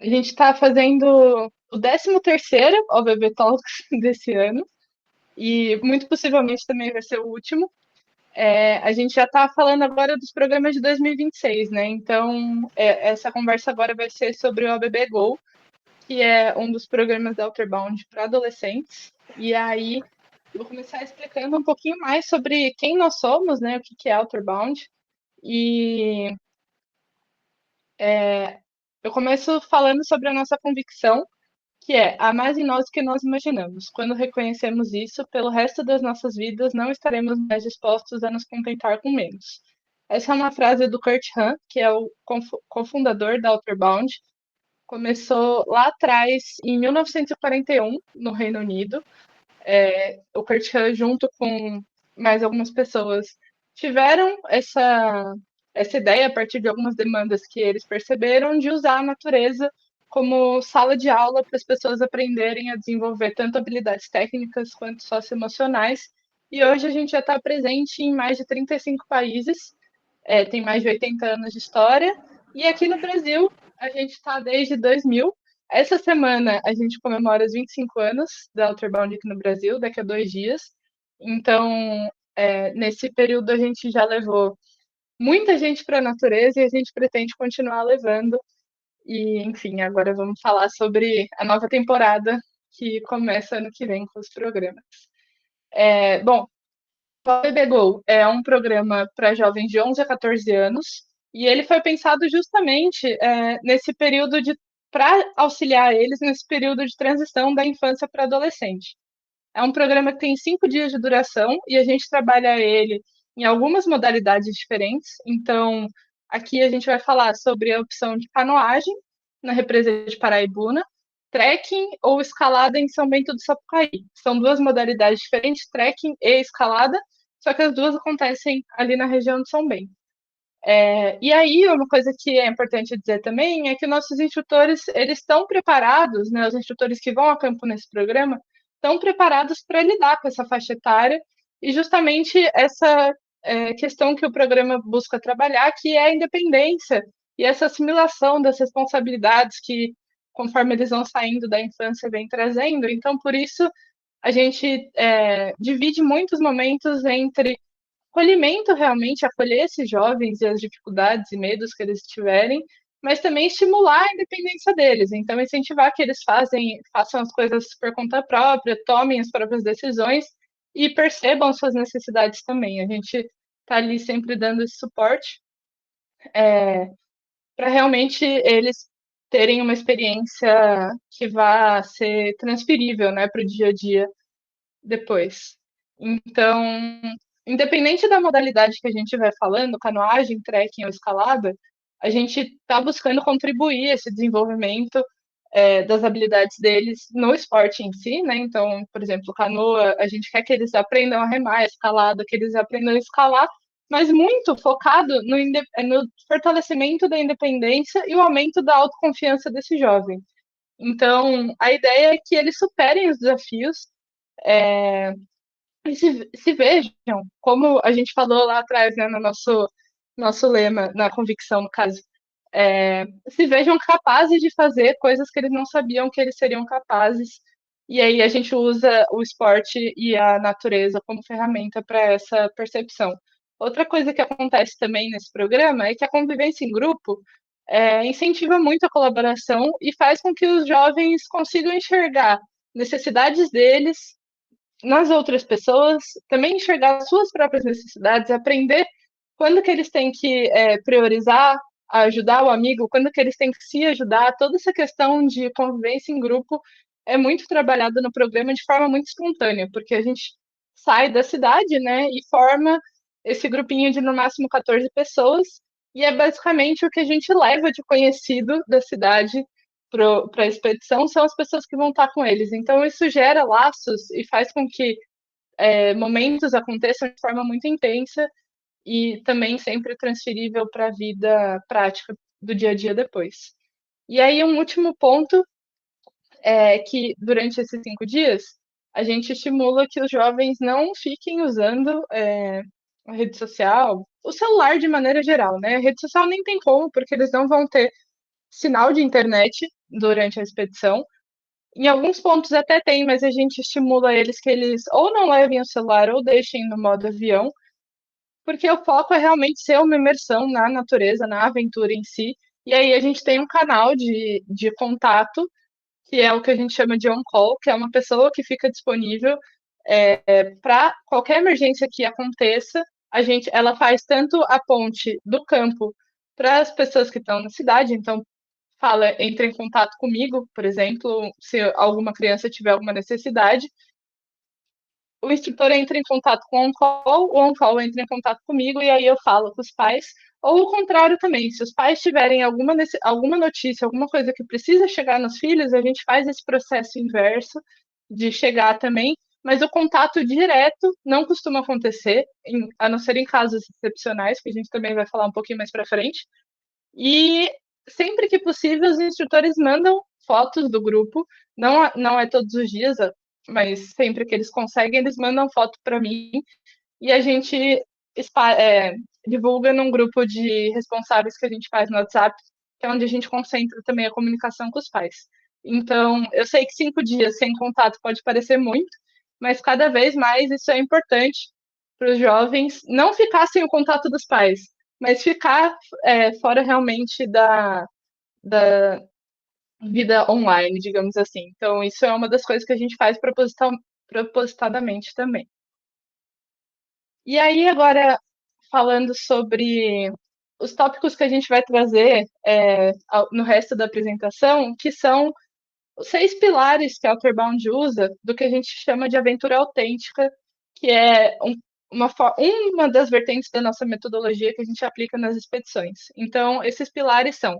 A gente está fazendo o 13º OBB Talks desse ano e muito possivelmente também vai ser o último. A gente já está falando agora dos programas de 2026, né? Então, essa conversa agora vai ser sobre o OBB Go, que é um dos programas da Outerbound para adolescentes. E aí, eu vou começar explicando um pouquinho mais sobre quem nós somos, né? O que que é Outerbound. E eu começo falando sobre a nossa convicção, que é há mais em nós do que nós imaginamos. Quando reconhecemos isso, pelo resto das nossas vidas não estaremos mais dispostos a nos contentar com menos. Essa é uma frase do Kurt Hahn, que é o cofundador da Outerbound. Começou lá atrás, em 1941, no Reino Unido. O Kurt Hahn, junto com mais algumas pessoas, tiveram essa ideia a partir de algumas demandas que eles perceberam de usar a natureza como sala de aula para as pessoas aprenderem a desenvolver tanto habilidades técnicas quanto socioemocionais. E hoje a gente já está presente em mais de 35 países, tem mais de 80 anos de história. E aqui no Brasil, a gente está desde 2000. Essa semana a gente comemora os 25 anos da Outerbound aqui no Brasil, daqui a 2 dias. Então, nesse período a gente já levou muita gente para a natureza e a gente pretende continuar levando. E, enfim, agora vamos falar sobre a nova temporada que começa ano que vem com os programas. Bom, o Bebê Go é um programa para jovens de 11 a 14 anos e ele foi pensado justamente nesse período de para auxiliar eles nesse período de transição da infância para adolescente. É um programa que tem 5 dias de duração e a gente trabalha ele em algumas modalidades diferentes. Então, aqui a gente vai falar sobre a opção de canoagem na represa de Paraibuna, trekking ou escalada em São Bento do Sapucaí. São duas modalidades diferentes, trekking e escalada, só que as duas acontecem ali na região de São Bento. E aí, uma coisa que é importante dizer também é que nossos instrutores, eles estão preparados, né, os instrutores que vão a campo nesse programa, estão preparados para lidar com essa faixa etária e justamente essa questão que o programa busca trabalhar, que é a independência e essa assimilação das responsabilidades que, conforme eles vão saindo da infância, vem trazendo. Então, por isso, a gente divide muitos momentos entre acolhimento realmente, acolher esses jovens e as dificuldades e medos que eles tiverem, mas também estimular a independência deles. Então, incentivar que eles façam as coisas por conta própria, tomem as próprias decisões e percebam suas necessidades também. A gente está ali sempre dando esse suporte para realmente eles terem uma experiência que vá ser transferível, né, para o dia a dia depois. Então, independente da modalidade que a gente vai falando, canoagem, trekking ou escalada, a gente está buscando contribuir esse desenvolvimento das habilidades deles no esporte em si, né? Então, por exemplo, canoa, a gente quer que eles aprendam a remar, escalada, que eles aprendam a escalar, mas muito focado no fortalecimento da independência e o aumento da autoconfiança desse jovem. Então, a ideia é que eles superem os desafios e se vejam, como a gente falou lá atrás, né, no nosso lema, na convicção, no caso, se vejam capazes de fazer coisas que eles não sabiam que eles seriam capazes. E aí a gente usa o esporte e a natureza como ferramenta para essa percepção. Outra coisa que acontece também nesse programa é que a convivência em grupo incentiva muito a colaboração e faz com que os jovens consigam enxergar necessidades deles nas outras pessoas, também enxergar suas próprias necessidades, aprender quando que eles têm que priorizar, ajudar o amigo, quando que eles têm que se ajudar. Toda essa questão de convivência em grupo é muito trabalhada no programa de forma muito espontânea, porque a gente sai da cidade, né, e forma esse grupinho de no máximo 14 pessoas, e é basicamente o que a gente leva de conhecido da cidade para a expedição são as pessoas que vão estar com eles. Então, isso gera laços e faz com que momentos aconteçam de forma muito intensa e também sempre transferível para a vida prática do dia a dia depois. E aí, um último ponto é que, durante esses 5 dias, a gente estimula que os jovens não fiquem usando a rede social, o celular de maneira geral, né? A rede social nem tem como, porque eles não vão ter sinal de internet durante a expedição. Em alguns pontos até tem, mas a gente estimula eles que eles ou não levem o celular ou deixem no modo avião, porque o foco é realmente ser uma imersão na natureza, na aventura em si. E aí a gente tem um canal de contato, que é o que a gente chama de on-call, que é uma pessoa que fica disponível para qualquer emergência que aconteça. Ela faz tanto a ponte do campo para as pessoas que estão na cidade, então fala, entra em contato comigo, por exemplo, se alguma criança tiver alguma necessidade, o instrutor entra em contato com o on-call entra em contato comigo e aí eu falo com os pais, ou o contrário também, se os pais tiverem alguma notícia, alguma coisa que precisa chegar nos filhos, a gente faz esse processo inverso de chegar também, mas o contato direto não costuma acontecer, a não ser em casos excepcionais, que a gente também vai falar um pouquinho mais para frente, e sempre que possível, os instrutores mandam fotos do grupo, não é todos os dias, mas sempre que eles conseguem, eles mandam foto para mim e a gente divulga num grupo de responsáveis que a gente faz no WhatsApp, que é onde a gente concentra também a comunicação com os pais. Então, eu sei que 5 dias sem contato pode parecer muito, mas cada vez mais isso é importante para os jovens não ficar sem o contato dos pais, mas ficar fora realmente da vida online, digamos assim. Então, isso é uma das coisas que a gente faz propositadamente também. E aí, agora, falando sobre os tópicos que a gente vai trazer no resto da apresentação, que são os 6 pilares que a Outerbound usa do que a gente chama de aventura autêntica, que é uma das vertentes da nossa metodologia que a gente aplica nas expedições. Então, esses pilares são: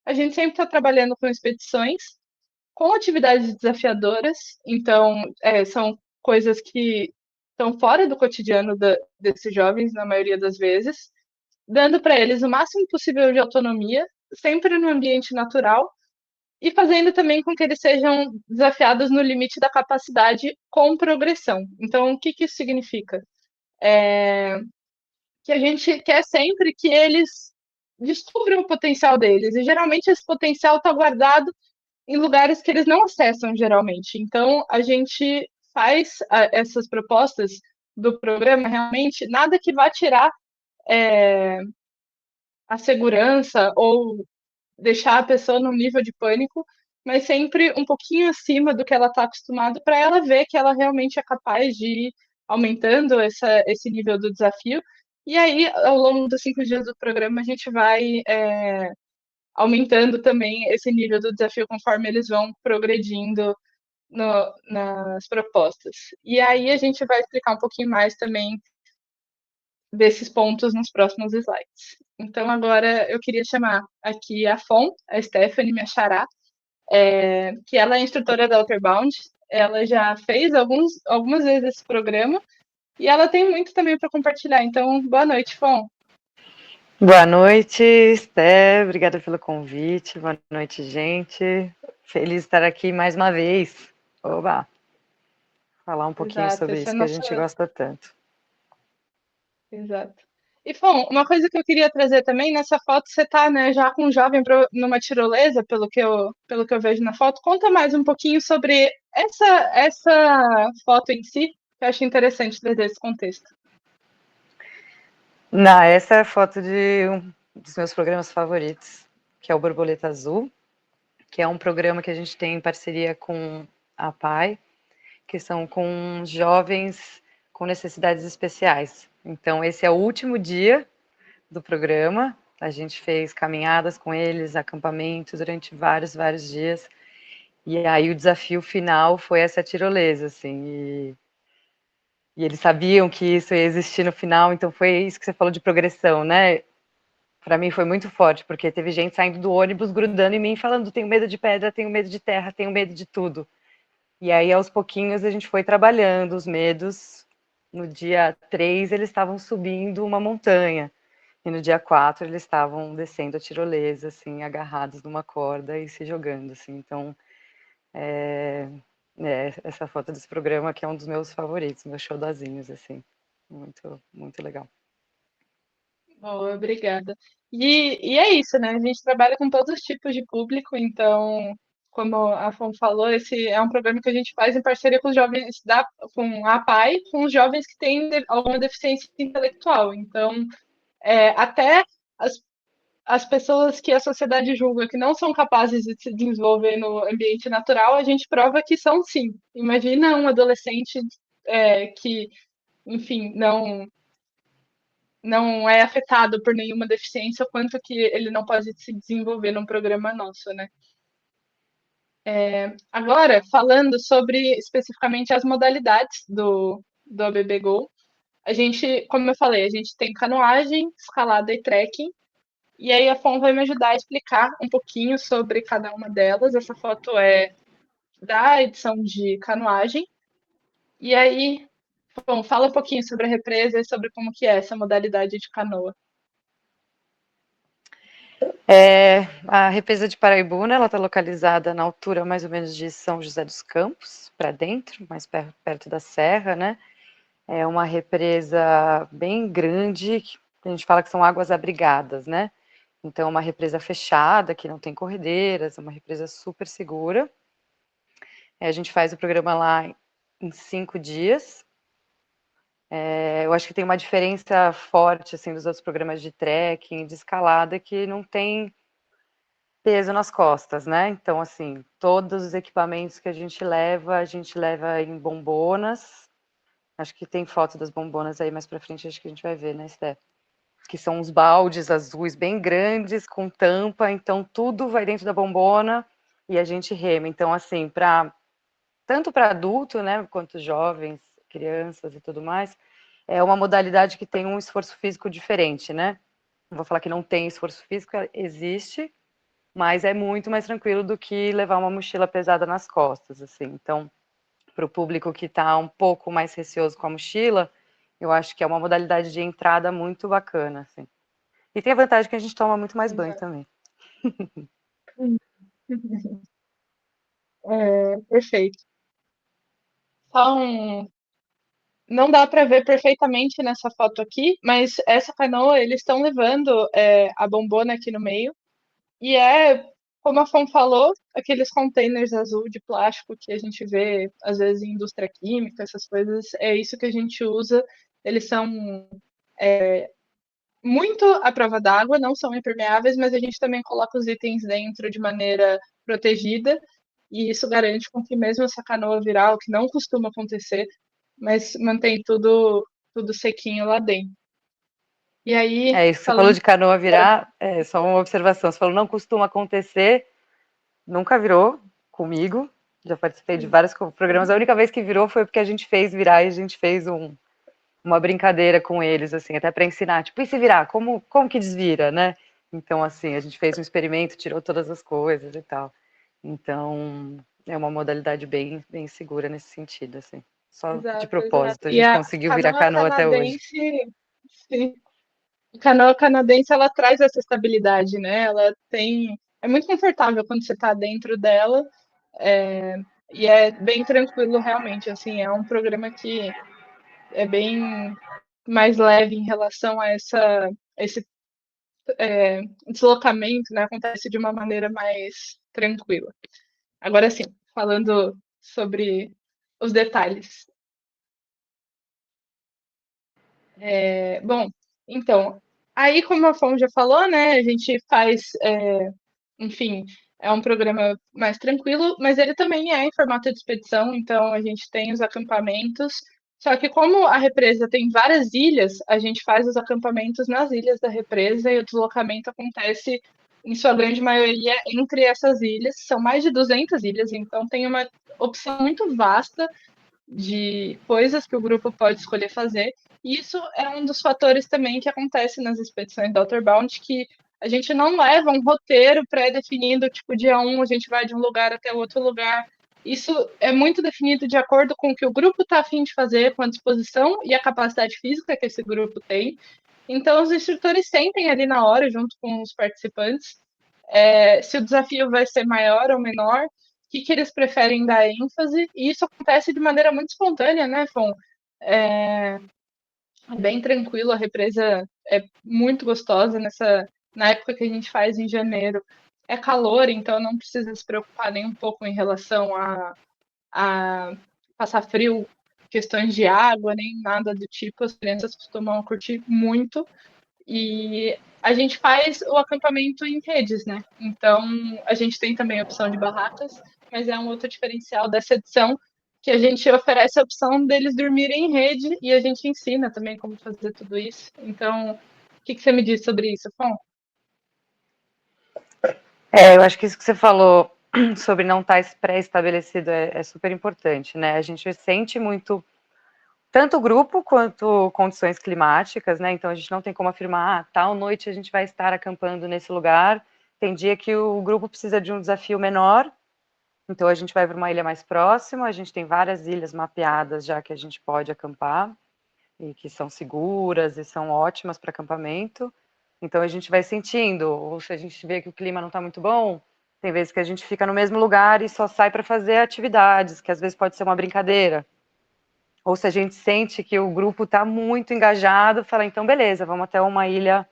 a gente sempre está trabalhando com expedições, com atividades desafiadoras, então são coisas que estão fora do cotidiano desses jovens, na maioria das vezes, dando para eles o máximo possível de autonomia, sempre no ambiente natural, e fazendo também com que eles sejam desafiados no limite da capacidade com progressão. Então, o que, que isso significa? Que a gente quer sempre que eles descubram o potencial deles, e geralmente esse potencial está guardado em lugares que eles não acessam geralmente. Então, a gente faz essas propostas do programa realmente nada que vá tirar a segurança ou deixar a pessoa num nível de pânico, mas sempre um pouquinho acima do que ela está acostumada, para ela ver que ela realmente é capaz de ir aumentando esse nível do desafio. E aí, ao longo dos 5 dias do programa, a gente vai aumentando também esse nível do desafio conforme eles vão progredindo nas propostas. E aí a gente vai explicar um pouquinho mais também desses pontos nos próximos slides. Então, agora eu queria chamar aqui a a Stephanie, minha xará, que ela é instrutora da Outerbound. Ela já fez algumas vezes esse programa e ela tem muito também para compartilhar. Então, boa noite, Fon. Boa noite, Sté. Obrigada pelo convite. Boa noite, gente. Feliz de estar aqui mais uma vez. Oba! Falar um pouquinho Exato, sobre essa é a isso que a nossa. gente gosta tanto. Exato. E, Fon, uma coisa que eu queria trazer também, nessa foto você está, né, já com um jovem numa tirolesa, pelo que eu vejo na foto. Conta mais um pouquinho sobre essa foto em si, que eu acho interessante trazer esse contexto. Essa é a foto de um dos meus programas favoritos, que é o Borboleta Azul, que é um programa que a gente tem em parceria com a PAI, que são com jovens com necessidades especiais. Então, esse é o último dia do programa. A gente fez caminhadas com eles, acampamento durante vários dias. E aí o desafio final foi essa tirolesa, assim. E eles sabiam que isso ia existir no final, então foi isso que você falou de progressão, né? Para mim foi muito forte, porque teve gente saindo do ônibus, grudando em mim, falando: tenho medo de pedra, tenho medo de terra, tenho medo de tudo. E aí, aos pouquinhos, a gente foi trabalhando os medos. No dia 3, eles estavam subindo uma montanha. E no dia 4, eles estavam descendo a tirolesa, assim, agarrados numa corda e se jogando, assim. Então, essa foto desse programa que é um dos meus favoritos, meus showzinhos, assim. Muito, muito legal. Boa, obrigada. E é isso, né? A gente trabalha com todos os tipos de público, então como a Fon falou, esse é um programa que a gente faz em parceria com os jovens com a APAE, com os jovens que têm alguma deficiência intelectual. Então, até as, as pessoas que a sociedade julga que não são capazes de se desenvolver no ambiente natural, a gente prova que são sim. Imagina um adolescente que, enfim, não é afetado por nenhuma deficiência, o quanto que ele não pode se desenvolver num programa nosso, né? Agora, falando sobre especificamente as modalidades do ABB Go, a gente, como eu falei, a gente tem canoagem, escalada e trekking, e aí a Fon vai me ajudar a explicar um pouquinho sobre cada uma delas. Essa foto é da edição de canoagem. E aí, bom, fala um pouquinho sobre a represa e sobre como que é essa modalidade de canoa. A represa de Paraibuna, ela está localizada na altura mais ou menos de São José dos Campos, para dentro, mais perto da serra, né? É uma represa bem grande, a gente fala que são águas abrigadas, né? Então, é uma represa fechada, que não tem corredeiras, é uma represa super segura. A gente faz o programa lá em 5 dias. Eu acho que tem uma diferença forte, assim, dos outros programas de trekking, de escalada, que não tem peso nas costas, né? Então, assim, todos os equipamentos que a gente leva em bombonas. Acho que tem foto das bombonas aí mais pra frente, acho que a gente vai ver, né, Sté? Que são uns baldes azuis bem grandes, com tampa, então tudo vai dentro da bombona e a gente rema. Então, assim, tanto para adulto, né, quanto jovens, crianças e tudo mais, é uma modalidade que tem um esforço físico diferente, né? Não vou falar que não tem esforço físico, existe, mas é muito mais tranquilo do que levar uma mochila pesada nas costas, assim. Então, para o público que está um pouco mais receoso com a mochila, eu acho que é uma modalidade de entrada muito bacana, assim. E tem a vantagem que a gente toma muito mais banho Exato. também. Perfeito. Só não dá para ver perfeitamente nessa foto aqui, mas essa canoa, eles estão levando a bombona aqui no meio. E como a Fon falou, aqueles containers azul de plástico que a gente vê, às vezes, em indústria química, essas coisas, é isso que a gente usa. Eles são muito à prova d'água, não são impermeáveis, mas a gente também coloca os itens dentro de maneira protegida, e isso garante com que mesmo essa canoa virar, o que não costuma acontecer, mas mantém tudo sequinho lá dentro. E aí, É isso que você falou falando. de canoa virar, só uma observação. Você falou não costuma acontecer, nunca virou comigo. Já participei de vários programas. A única vez que virou foi porque a gente fez virar e a gente fez uma brincadeira com eles, assim, até para ensinar, tipo, e se virar, como que desvira, né? Então, assim, a gente fez um experimento, tirou todas as coisas e tal. Então, é uma modalidade bem, bem segura nesse sentido, assim. Só de Exato, exato. propósito, a E gente a conseguiu virar canoa canoa até hoje. canadense, sim, a canoa canadense, ela traz essa estabilidade, né? Ela é muito confortável quando você está dentro dela, é, e é bem tranquilo realmente, assim, é um programa que é bem mais leve em relação a esse deslocamento, né? Acontece de uma maneira mais tranquila. Agora sim, falando sobre os detalhes. Bom, então, aí como a Fon já falou, né, a gente faz, enfim, é um programa mais tranquilo, mas ele também é em formato de expedição, então a gente tem os acampamentos, só que como a represa tem várias ilhas, a gente faz os acampamentos nas ilhas da represa e o deslocamento acontece, em sua grande maioria, entre essas ilhas, são mais de 200 ilhas, então tem uma opção muito vasta de coisas que o grupo pode escolher fazer. E isso é um dos fatores também que acontece nas expedições da Outerbound, que a gente não leva um roteiro pré-definido, tipo, dia 1 a gente vai de um lugar até outro lugar. Isso é muito definido de acordo com o que o grupo está afim de fazer, com a disposição e a capacidade física que esse grupo tem. Então, os instrutores sentem ali na hora, junto com os participantes, se o desafio vai ser maior ou menor, que eles preferem dar ênfase, e isso acontece de maneira muito espontânea, né, Fon? É, é bem tranquilo, a represa é muito gostosa na época que a gente faz em janeiro. é calor, então não precisa se preocupar nem um pouco em relação a passar frio, questões de água, nem nada do tipo. As crianças costumam curtir muito. E a gente faz o acampamento em redes, né? Então, a gente tem também a opção de barracas, mas é um outro diferencial dessa edição, que a gente oferece a opção deles dormirem em rede e a gente ensina também como fazer tudo isso. Então, o que você me diz sobre isso, Fon? Eu acho que isso que você falou sobre não estar pré-estabelecido é super importante, né? A gente sente muito, tanto o grupo quanto condições climáticas, né? Então a gente não tem como afirmar, tal noite a gente vai estar acampando nesse lugar. Tem dia que o grupo precisa de um desafio menor, então a gente vai para uma ilha mais próxima. A gente tem várias ilhas mapeadas já que a gente pode acampar e que são seguras e são ótimas para acampamento. Então a gente vai sentindo, ou se a gente vê que o clima não está muito bom, tem vezes que a gente fica no mesmo lugar e só sai para fazer atividades, que às vezes pode ser uma brincadeira. Ou se a gente sente que o grupo está muito engajado, fala, então beleza, vamos até uma ilha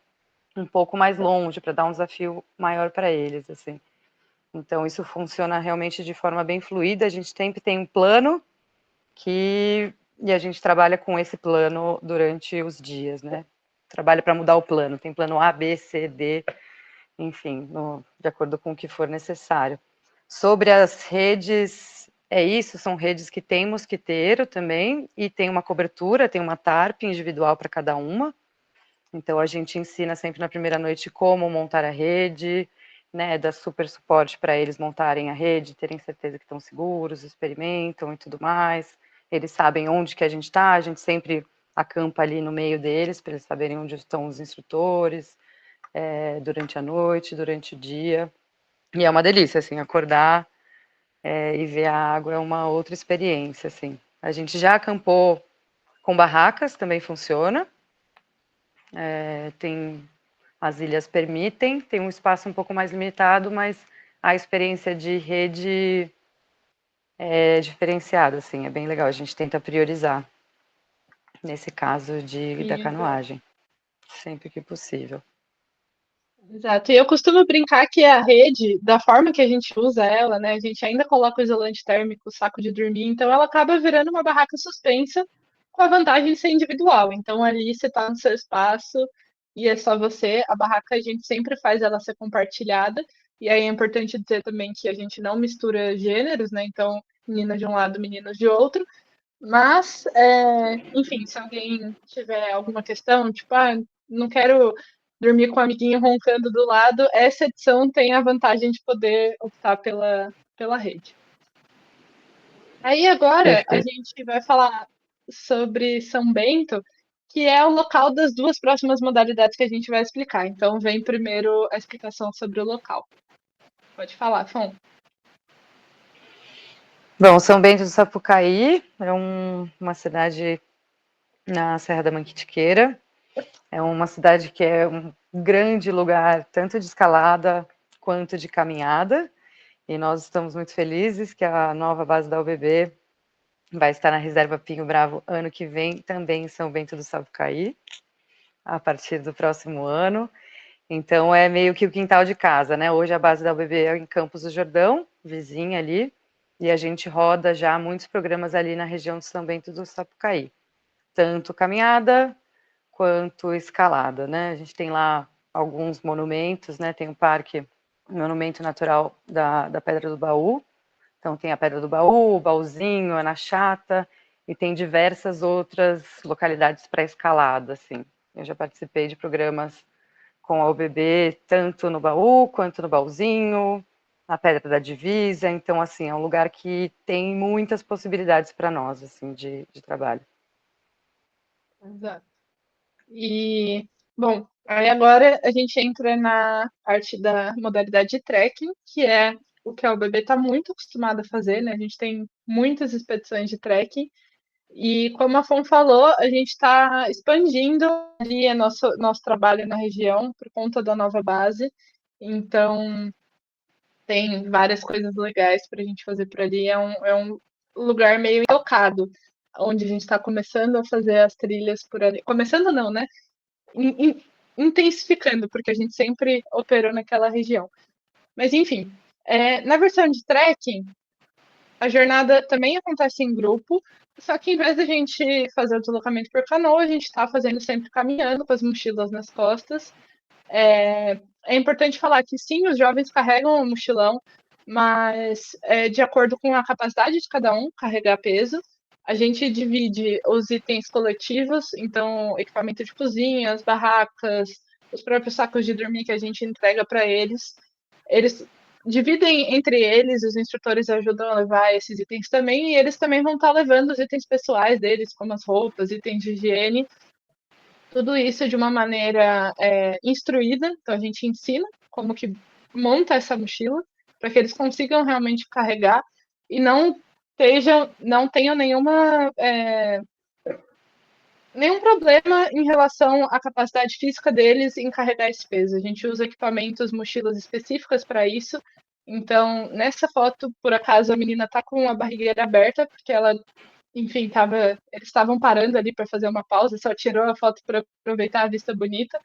um pouco mais longe para dar um desafio maior para eles, assim. Então isso funciona realmente de forma bem fluida. A gente sempre tem um plano e a gente trabalha com esse plano durante os dias, né? Trabalha para mudar o plano. Tem plano A, B, C, D, enfim, de acordo com o que for necessário. Sobre as redes, é isso, são redes que tem mosquiteiro também, e tem uma cobertura, tem uma tarp individual para cada uma. Então a gente ensina sempre na primeira noite como montar a rede, né, dá super suporte para eles montarem a rede, terem certeza que estão seguros, experimentam e tudo mais. Eles sabem onde que a gente sempre acampa ali no meio deles, para eles saberem onde estão os instrutores, durante a noite, durante o dia. E é uma delícia, assim, acordar e ver a água é uma outra experiência, assim. A gente já acampou com barracas, também funciona. Tem as ilhas permitem, tem um espaço um pouco mais limitado, mas a experiência de rede é diferenciada, assim, é bem legal. A gente tenta priorizar nesse caso da Exato. canoagem, sempre que possível. Exato. E eu costumo brincar que a rede, da forma que a gente usa ela, né? A gente ainda coloca o isolante térmico, o saco de dormir, então ela acaba virando uma barraca suspensa com a vantagem de ser individual. Então ali você está no seu espaço e é só você. A barraca a gente sempre faz ela ser compartilhada. E aí é importante dizer também que a gente não mistura gêneros, né? Então, meninas de um lado, meninos de outro. Mas, enfim, se alguém tiver alguma questão, tipo, não quero dormir com o amiguinho roncando do lado, essa edição tem a vantagem de poder optar pela rede. Aí agora a Perfeito. gente vai falar sobre São Bento, que é o local das duas próximas modalidades que a gente vai explicar. Então, vem primeiro a explicação sobre o local. Pode falar, Fon. Bom, São Bento do Sapucaí é uma cidade na Serra da Mantiqueira. É uma cidade que é um grande lugar, tanto de escalada quanto de caminhada. E nós estamos muito felizes que a nova base da UBB vai estar na Reserva Pinho Bravo ano que vem, também em São Bento do Sapucaí, a partir do próximo ano. Então é meio que o quintal de casa, né? Hoje a base da UBB é em Campos do Jordão, vizinha ali, e a gente roda já muitos programas ali na região de São Bento do Sapucaí. Tanto caminhada quanto escalada, né? A gente tem lá alguns monumentos, né? Tem o parque, o Monumento Natural da Pedra do Baú. Então tem a Pedra do Baú, o Baúzinho, a Chata, e tem diversas outras localidades para escalada, assim. Eu já participei de programas com a UBB, tanto no Baú quanto no Baúzinho, na Pedra da Divisa. Então, assim, é um lugar que tem muitas possibilidades para nós, assim, de trabalho. Exato. E, bom, aí agora a gente entra na parte da modalidade de trekking, que é o que a UBB está muito acostumada a fazer, né? A gente tem muitas expedições de trekking, e como a Fon falou, a gente está expandindo ali nosso trabalho na região por conta da nova base. Então, tem várias coisas legais para a gente fazer por ali. É um lugar meio intocado, onde a gente está começando a fazer as trilhas por ali. Começando não, né? Intensificando, porque a gente sempre operou naquela região. Mas enfim, na versão de trekking, a jornada também acontece em grupo, só que em vez da gente fazer o deslocamento por canoa, a gente está fazendo sempre caminhando com as mochilas nas costas. É importante falar que sim, os jovens carregam o mochilão, mas de acordo com a capacidade de cada um carregar peso. A gente divide os itens coletivos, então equipamento de cozinha, as barracas, os próprios sacos de dormir que a gente entrega para eles. Eles dividem entre eles, os instrutores ajudam a levar esses itens também, e eles também vão estar levando os itens pessoais deles, como as roupas, itens de higiene, tudo isso de uma maneira instruída, então a gente ensina como que monta essa mochila para que eles consigam realmente carregar e não tenham nenhum problema em relação à capacidade física deles em carregar esse peso. A gente usa equipamentos, mochilas específicas para isso. Então, nessa foto, por acaso, a menina está com a barrigueira aberta, porque ela, enfim, eles estavam parando ali para fazer uma pausa, só tirou a foto para aproveitar a vista bonita.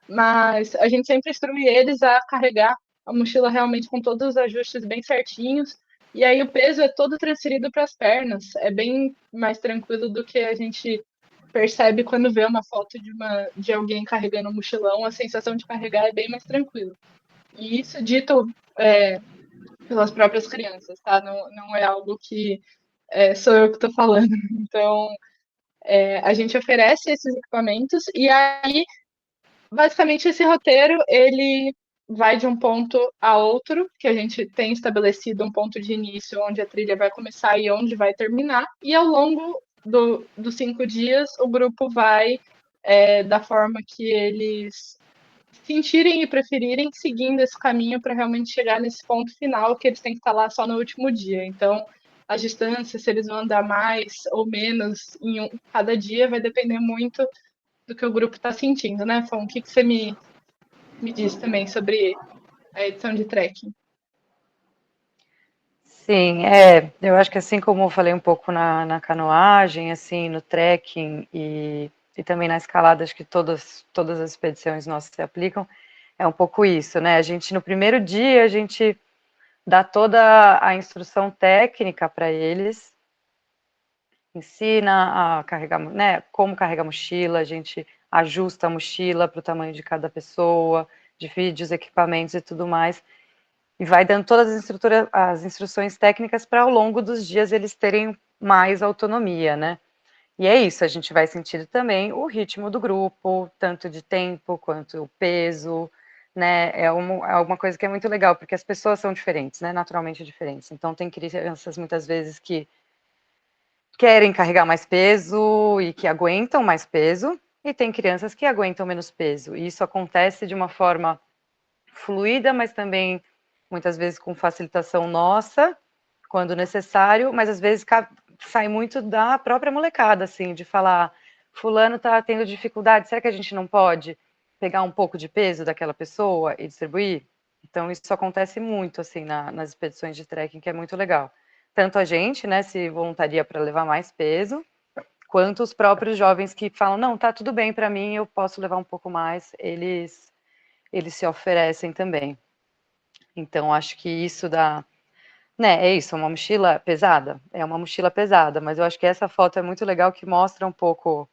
Mas a gente sempre instrui eles a carregar a mochila realmente com todos os ajustes bem certinhos. E aí o peso é todo transferido para as pernas. É bem mais tranquilo do que a gente percebe quando vê uma foto de alguém carregando um mochilão. A sensação de carregar é bem mais tranquilo. E isso dito pelas próprias crianças, tá? Não é algo que sou eu que estou falando. Então, a gente oferece esses equipamentos e aí basicamente, esse roteiro, ele vai de um ponto a outro, que a gente tem estabelecido um ponto de início onde a trilha vai começar e onde vai terminar, e ao longo dos 5 dias, o grupo vai, da forma que eles sentirem e preferirem, seguindo esse caminho para realmente chegar nesse ponto final, que eles têm que estar lá só no último dia. Então, as distâncias, se eles vão andar mais ou menos cada dia, vai depender muito do que o grupo está sentindo, né, Fon? O que você me diz também sobre a edição de trekking? Sim, eu acho que assim como eu falei um pouco na canoagem, assim, no trekking e também na escalada, acho que todas as expedições nossas se aplicam, é um pouco isso, né? A gente, no primeiro dia, a gente dá toda a instrução técnica para eles, ensina a carregar, né, como carregar a mochila, a gente ajusta a mochila para o tamanho de cada pessoa, divide os equipamentos e tudo mais, e vai dando todas as instruções técnicas para ao longo dos dias eles terem mais autonomia, né? E é isso, a gente vai sentindo também o ritmo do grupo, tanto de tempo quanto o peso, né? É uma coisa que é muito legal, porque as pessoas são diferentes, né? Naturalmente diferentes. Então, tem crianças muitas vezes que querem carregar mais peso e que aguentam mais peso, e tem crianças que aguentam menos peso. E isso acontece de uma forma fluida, mas também muitas vezes com facilitação nossa, quando necessário, mas às vezes sai muito da própria molecada, assim, de falar, fulano tá tendo dificuldade, será que a gente não pode pegar um pouco de peso daquela pessoa e distribuir? Então isso acontece muito, assim, nas expedições de trekking, que é muito legal. Tanto a gente, né, se voluntaria para levar mais peso, quanto os próprios jovens que falam, não, tá tudo bem para mim, eu posso levar um pouco mais, eles se oferecem também. Então, acho que isso dá. Né, é isso, uma mochila pesada? É uma mochila pesada, mas eu acho que essa foto é muito legal que mostra um pouco,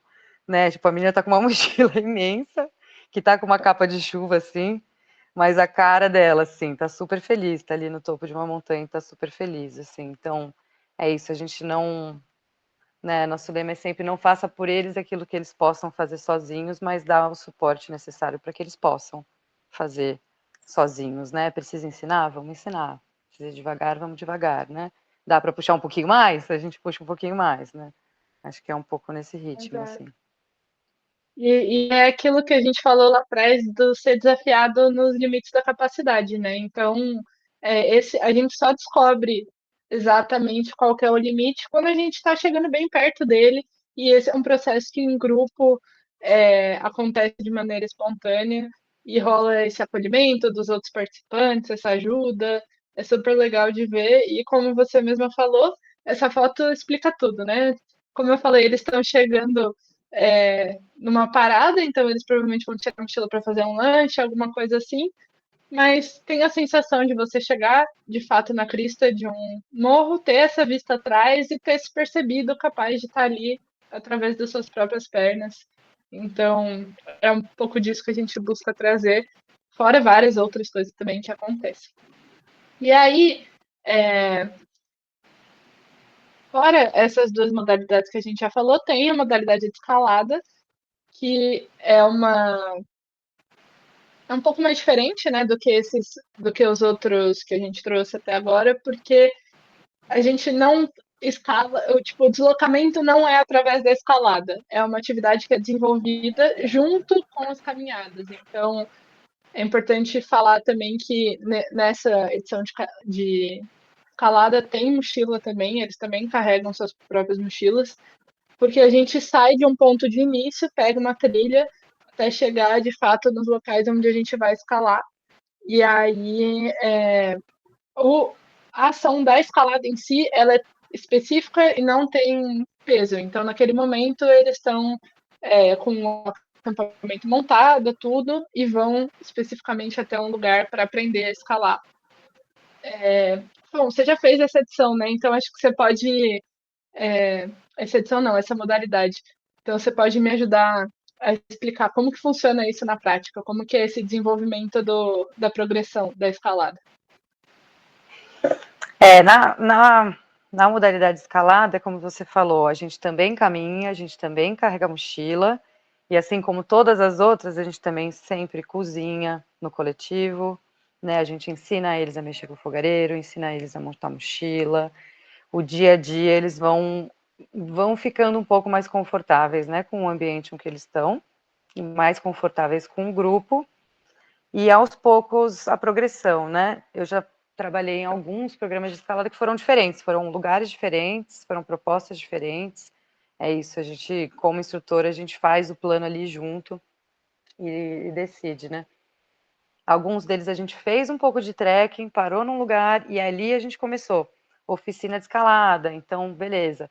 né? Tipo, a menina tá com uma mochila imensa, que tá com uma capa de chuva, assim, mas a cara dela, assim, tá super feliz, tá ali no topo de uma montanha, tá super feliz, assim. Então, é isso, a gente não. Né, nosso lema é sempre não faça por eles aquilo que eles possam fazer sozinhos, mas dá o suporte necessário para que eles possam fazer sozinhos, né? Precisa ensinar? Vamos ensinar. Precisa ir devagar? Vamos devagar, né? Dá para puxar um pouquinho mais? A gente puxa um pouquinho mais, né? Acho que é um pouco nesse ritmo, Exato. assim. E é aquilo que a gente falou lá atrás do ser desafiado nos limites da capacidade, né? Então, a gente só descobre exatamente qual que é o limite quando a gente está chegando bem perto dele, e esse é um processo que em grupo acontece de maneira espontânea e rola esse acolhimento dos outros participantes, essa ajuda, é super legal de ver, e como você mesma falou, essa foto explica tudo, né? Como eu falei, eles estão chegando numa parada, então eles provavelmente vão tirar a mochila para fazer um lanche, alguma coisa assim. mas tem a sensação de você chegar de fato na crista de um morro, ter essa vista atrás e ter se percebido capaz de estar ali através das suas próprias pernas. Então, é um pouco disso que a gente busca trazer, fora várias outras coisas também que acontecem. E aí, é, fora essas duas modalidades que a gente já falou, tem a modalidade de escalada, que é um pouco mais diferente, né, do que os outros que a gente trouxe até agora, porque a gente não escala, o deslocamento não é através da escalada, é uma atividade que é desenvolvida junto com as caminhadas. Então, é importante falar também que nessa edição de escalada tem mochila também, eles também carregam suas próprias mochilas, porque a gente sai de um ponto de início, pega uma trilha até chegar de fato nos locais onde a gente vai escalar. E aí o, a ação da escalada em si ela é específica e não tem peso. Então, naquele momento, eles estão com o acampamento montado, tudo, e vão especificamente até um lugar para aprender a escalar. Bom, você já fez essa edição, né? Então, acho que você pode essa edição não, essa modalidade. Então você pode me ajudar a explicar como que funciona isso na prática, como que é esse desenvolvimento da progressão, da escalada. Na modalidade escalada, como você falou, a gente também caminha, a gente também carrega mochila, e assim como todas as outras, a gente também sempre cozinha no coletivo, né? A gente ensina eles a mexer com o fogareiro, ensina eles a montar mochila. O dia a dia eles vão ficando um pouco mais confortáveis, né, com o ambiente em que eles estão, e mais confortáveis com o grupo, e aos poucos a progressão, né? Eu já trabalhei em alguns programas de escalada que foram diferentes, foram lugares diferentes, foram propostas diferentes. É isso, a gente, como instrutora, a gente faz o plano ali junto e decide, né? Alguns deles a gente fez um pouco de trekking, parou num lugar e ali a gente começou. Oficina de escalada, então, beleza.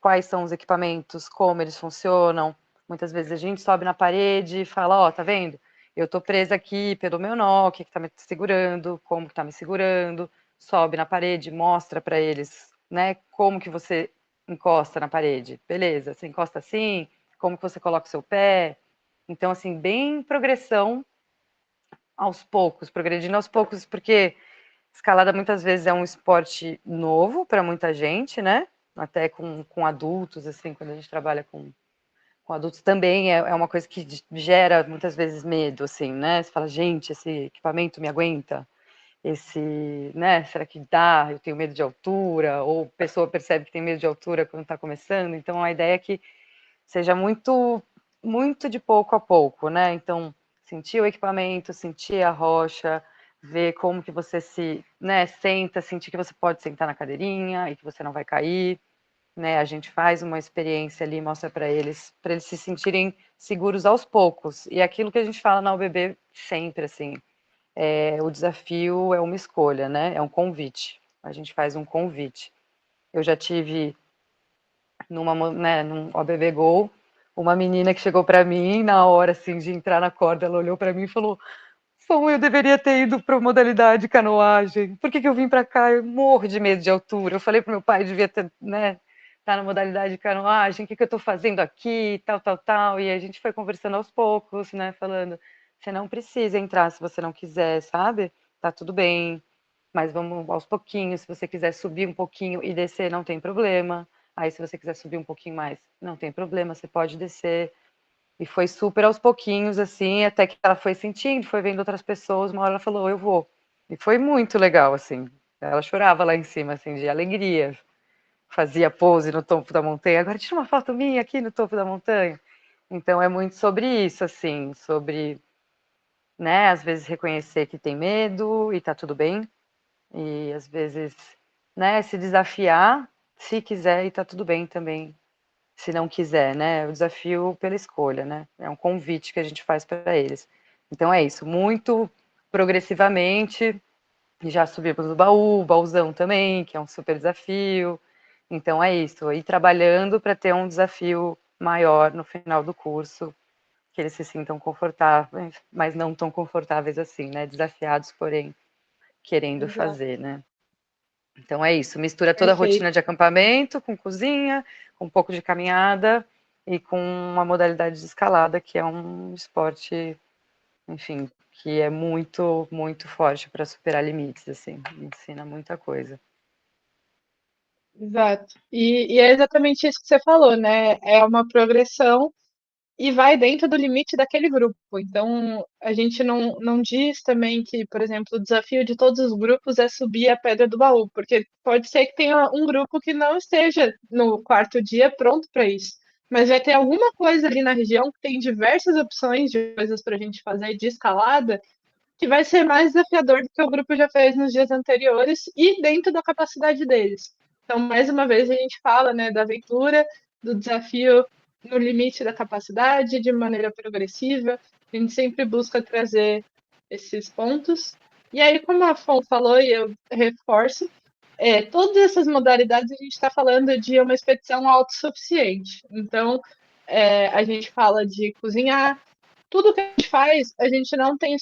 Quais são os equipamentos, como eles funcionam. Muitas vezes a gente sobe na parede e fala, ó, tá vendo? Eu tô presa aqui pelo meu nó, o que tá me segurando, como que tá me segurando. Sobe na parede, mostra para eles, né, como que você encosta na parede. Beleza, você encosta assim, como que você coloca o seu pé. Então, assim, bem progressão aos poucos, progredindo aos poucos, porque escalada muitas vezes é um esporte novo para muita gente, né? Até com adultos, assim, quando a gente trabalha com adultos também é uma coisa que gera muitas vezes medo, assim, né? Você fala, gente, esse equipamento me aguenta? Esse, né? Será que dá? Eu tenho medo de altura, ou a pessoa percebe que tem medo de altura quando está começando. Então a ideia é que seja muito de pouco a pouco, né? Então, sentir o equipamento, sentir a rocha, ver como que você se, né, senta, sentir que você pode sentar na cadeirinha e que você não vai cair, né? A gente faz uma experiência ali, mostra para eles se sentirem seguros aos poucos. E aquilo que a gente fala na UBB sempre, assim, o desafio é uma escolha, né? É um convite. A gente faz um convite. Eu já tive num OBB Go, uma menina que chegou para mim na hora assim de entrar na corda, ela olhou para mim e falou: "Bom, eu deveria ter ido para a modalidade canoagem. Por que que eu vim para cá? Eu morro de medo de altura". Eu falei para meu pai, devia ter, né, tá na modalidade canoagem. O que que eu estou fazendo aqui, tal, tal, tal. E a gente foi conversando aos poucos, né, falando: "Você não precisa entrar se você não quiser, sabe? Tá tudo bem. Mas vamos aos pouquinhos. Se você quiser subir um pouquinho e descer, não tem problema. Aí, se você quiser subir um pouquinho mais, não tem problema, você pode descer". E foi super aos pouquinhos, assim, até que ela foi sentindo, foi vendo outras pessoas. Uma hora ela falou, eu vou. E foi muito legal, assim. Ela chorava lá em cima, assim, de alegria. Fazia pose no topo da montanha. Agora tira uma foto minha aqui no topo da montanha. Então é muito sobre isso, assim, sobre, né, às vezes reconhecer que tem medo e tá tudo bem, e às vezes, né, se desafiar, se quiser, e tá tudo bem também, se não quiser, né? O desafio pela escolha, né? É um convite que a gente faz para eles. Então é isso, muito progressivamente, já subimos no baú, o baúzão também, que é um super desafio. Então é isso, ir trabalhando para ter um desafio maior no final do curso que eles se sintam confortáveis, mas não tão confortáveis assim, né? Desafiados, porém querendo Exato. fazer, né? Então é isso, mistura toda a Perfeito. rotina de acampamento com cozinha, com um pouco de caminhada e com uma modalidade de escalada, que é um esporte, enfim, que é muito, muito forte para superar limites, assim, ensina muita coisa. Exato. E é exatamente isso que você falou, né? É uma progressão e vai dentro do limite daquele grupo. Então, a gente não diz também que, por exemplo, o desafio de todos os grupos é subir a Pedra do Baú, porque pode ser que tenha um grupo que não esteja no quarto dia pronto para isso. Mas vai ter alguma coisa ali na região que tem diversas opções de coisas para a gente fazer de escalada, que vai ser mais desafiador do que o grupo já fez nos dias anteriores e dentro da capacidade deles. Então, mais uma vez, a gente fala, né, da aventura, do desafio no limite da capacidade, de maneira progressiva. A gente sempre busca trazer esses pontos. E aí, como a Fon falou, e eu reforço, todas essas modalidades a gente está falando de uma expedição autossuficiente. Então, a gente fala de cozinhar, tudo que a gente faz, a gente não tem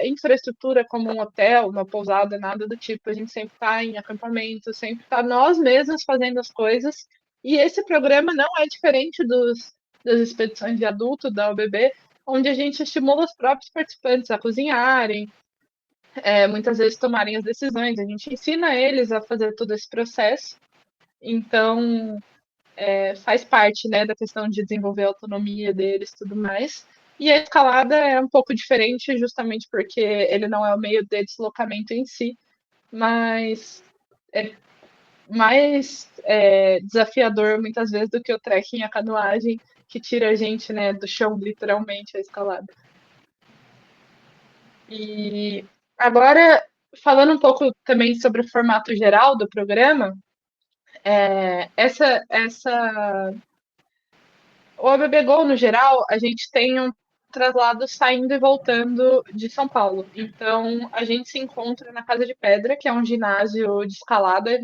infraestrutura como um hotel, uma pousada, nada do tipo. A gente sempre está em acampamento, sempre está nós mesmos fazendo as coisas. E esse programa não é diferente das expedições de adulto da UBB, onde a gente estimula os próprios participantes a cozinharem, muitas vezes tomarem as decisões. A gente ensina eles a fazer todo esse processo. Então, faz parte, né, da questão de desenvolver a autonomia deles e tudo mais. E a escalada é um pouco diferente, justamente porque ele não é o meio de deslocamento em si, mas é mais desafiador muitas vezes do que o trekking e a canoagem, que tira a gente, né, do chão, literalmente, a escalada. E agora, falando um pouco também sobre o formato geral do programa, essa o ABB Gol, no geral, a gente tem um traslado saindo e voltando de São Paulo. Então, a gente se encontra na Casa de Pedra, que é um ginásio de escalada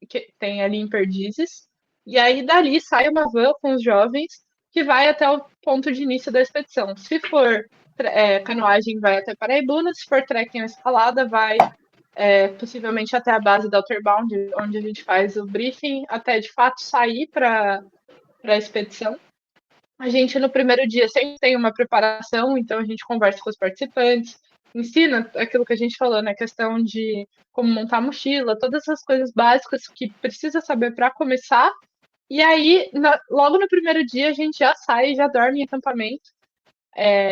que tem ali em Perdizes. E aí, dali, sai uma van com os jovens que vai até o ponto de início da expedição. Se for canoagem, vai até Paraibuna. Se for trekking ou escalada, vai possivelmente até a base da Outerbound, onde a gente faz o briefing, até de fato sair para a expedição. A gente, no primeiro dia, sempre tem uma preparação, então a gente conversa com os participantes, ensina aquilo que a gente falou, né? Questão de como montar a mochila, todas essas coisas básicas que precisa saber para começar. E aí, logo no primeiro dia, a gente já sai e já dorme em acampamento.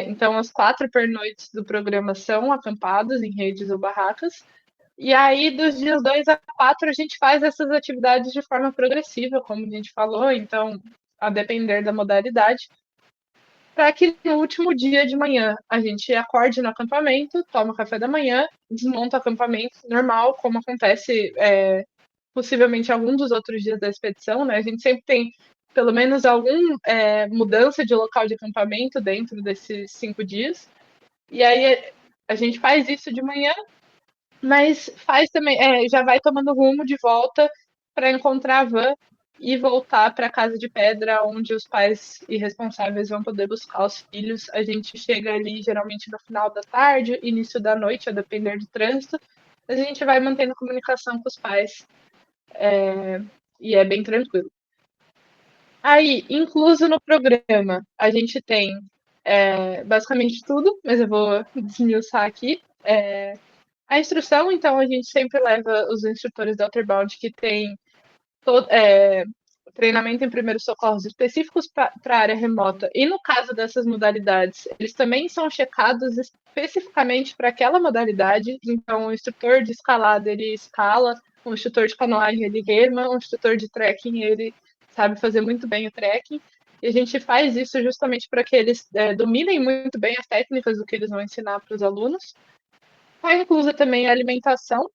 Então, as 4 pernoites do programa são acampadas em redes ou barracas. E aí, dos dias 2 a 4, a gente faz essas atividades de forma progressiva, como a gente falou, então, a depender da modalidade, para que no último dia de manhã a gente acorde no acampamento, toma o café da manhã, desmonta o acampamento normal, como acontece possivelmente algum dos outros dias da expedição, né? A gente sempre tem pelo menos alguma mudança de local de acampamento dentro desses 5 dias. E aí a gente faz isso de manhã, mas faz também, já vai tomando rumo de volta para encontrar a van e voltar para a casa de pedra, onde os pais irresponsáveis vão poder buscar os filhos. A gente chega ali geralmente no final da tarde, início da noite, a depender do trânsito. A gente vai mantendo comunicação com os pais e é bem tranquilo. Aí, incluso no programa, a gente tem basicamente tudo, mas eu vou desmiuçar aqui. A instrução, então, a gente sempre leva os instrutores da Outerbound que têm treinamento em primeiros socorros específicos para a área remota. E no caso dessas modalidades, eles também são checados especificamente para aquela modalidade. Então, o instrutor de escalada, ele escala, o instrutor de canoagem, ele rema, o instrutor de trekking, ele sabe fazer muito bem o trekking. E a gente faz isso justamente para que eles dominem muito bem as técnicas do que eles vão ensinar para os alunos. Está inclusa também a alimentação.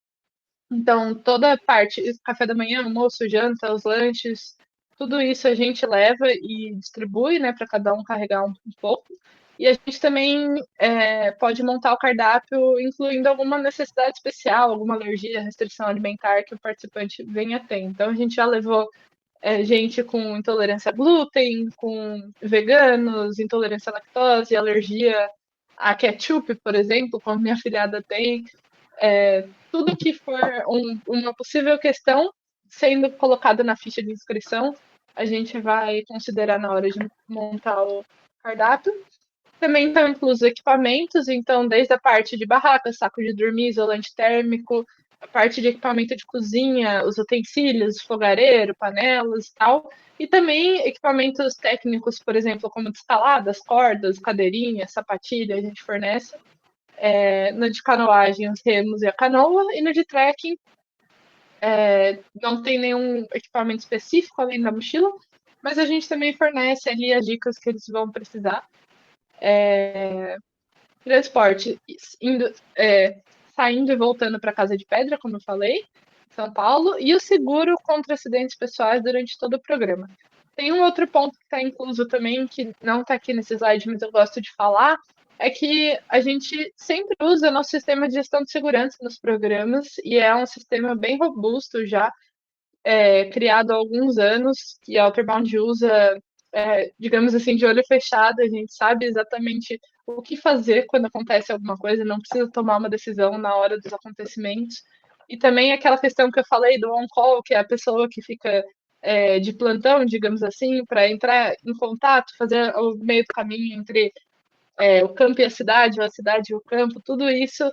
Então, toda a parte, café da manhã, almoço, janta, os lanches, tudo isso a gente leva e distribui, né, para cada um carregar um pouco. E a gente também pode montar o cardápio incluindo alguma necessidade especial, alguma alergia, restrição alimentar que o participante venha ter. Então, a gente já levou gente com intolerância a glúten, com veganos, intolerância à lactose, alergia a ketchup, por exemplo, como minha filhada tem. Tudo que for uma possível questão sendo colocada na ficha de inscrição, a gente vai considerar na hora de montar o cardápio. Também estão inclusos equipamentos, então, desde a parte de barraca, saco de dormir, isolante térmico, a parte de equipamento de cozinha, os utensílios, fogareiro, panelas e tal. E também equipamentos técnicos, por exemplo, como de escaladas, cordas, cadeirinhas, sapatilha, a gente fornece. No de canoagem, os remos e a canoa, e no de trekking, não tem nenhum equipamento específico além da mochila, mas a gente também fornece ali as dicas que eles vão precisar. Transporte, saindo e voltando para Casa de Pedra, como eu falei, São Paulo, e o seguro contra acidentes pessoais durante todo o programa. Tem um outro ponto que está incluso também, que não está aqui nesse slide, mas eu gosto de falar, é que a gente sempre usa nosso sistema de gestão de segurança nos programas, e é um sistema bem robusto já, criado há alguns anos, que a Outerbound usa, digamos assim, de olho fechado, a gente sabe exatamente o que fazer quando acontece alguma coisa, não precisa tomar uma decisão na hora dos acontecimentos. E também aquela questão que eu falei do on-call, que é a pessoa que fica de plantão, digamos assim, para entrar em contato, fazer o meio do caminho entre o campo e a cidade, ou a cidade e o campo, tudo isso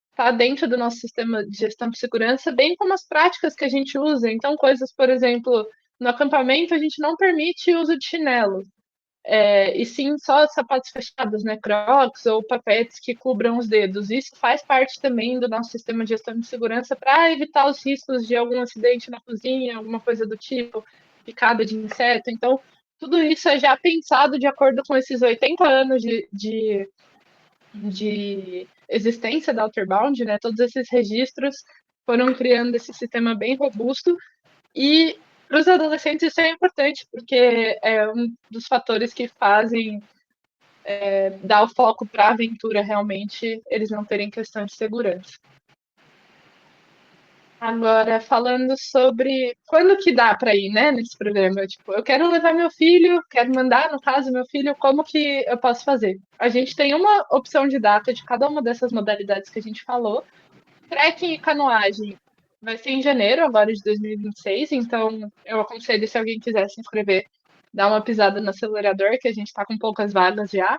está dentro do nosso sistema de gestão de segurança, bem como as práticas que a gente usa. Então, coisas, por exemplo, no acampamento a gente não permite o uso de chinelo, e sim só sapatos fechados, né, crocs ou papetes que cubram os dedos. Isso faz parte também do nosso sistema de gestão de segurança para evitar os riscos de algum acidente na cozinha, alguma coisa do tipo, picada de inseto. Então, tudo isso é já pensado de acordo com esses 80 anos de existência da Outerbound, né? Todos esses registros foram criando esse sistema bem robusto e para os adolescentes isso é importante porque é um dos fatores que fazem dar o foco para a aventura realmente eles não terem questão de segurança. Agora, falando sobre quando que dá para ir, né, nesse programa, tipo, eu quero levar meu filho, quero mandar, no caso, meu filho, como que eu posso fazer? A gente tem uma opção de data de cada uma dessas modalidades que a gente falou. Trekking e canoagem vai ser em janeiro, agora de 2026, então eu aconselho, se alguém quiser se inscrever, dar uma pisada no acelerador, que a gente está com poucas vagas já.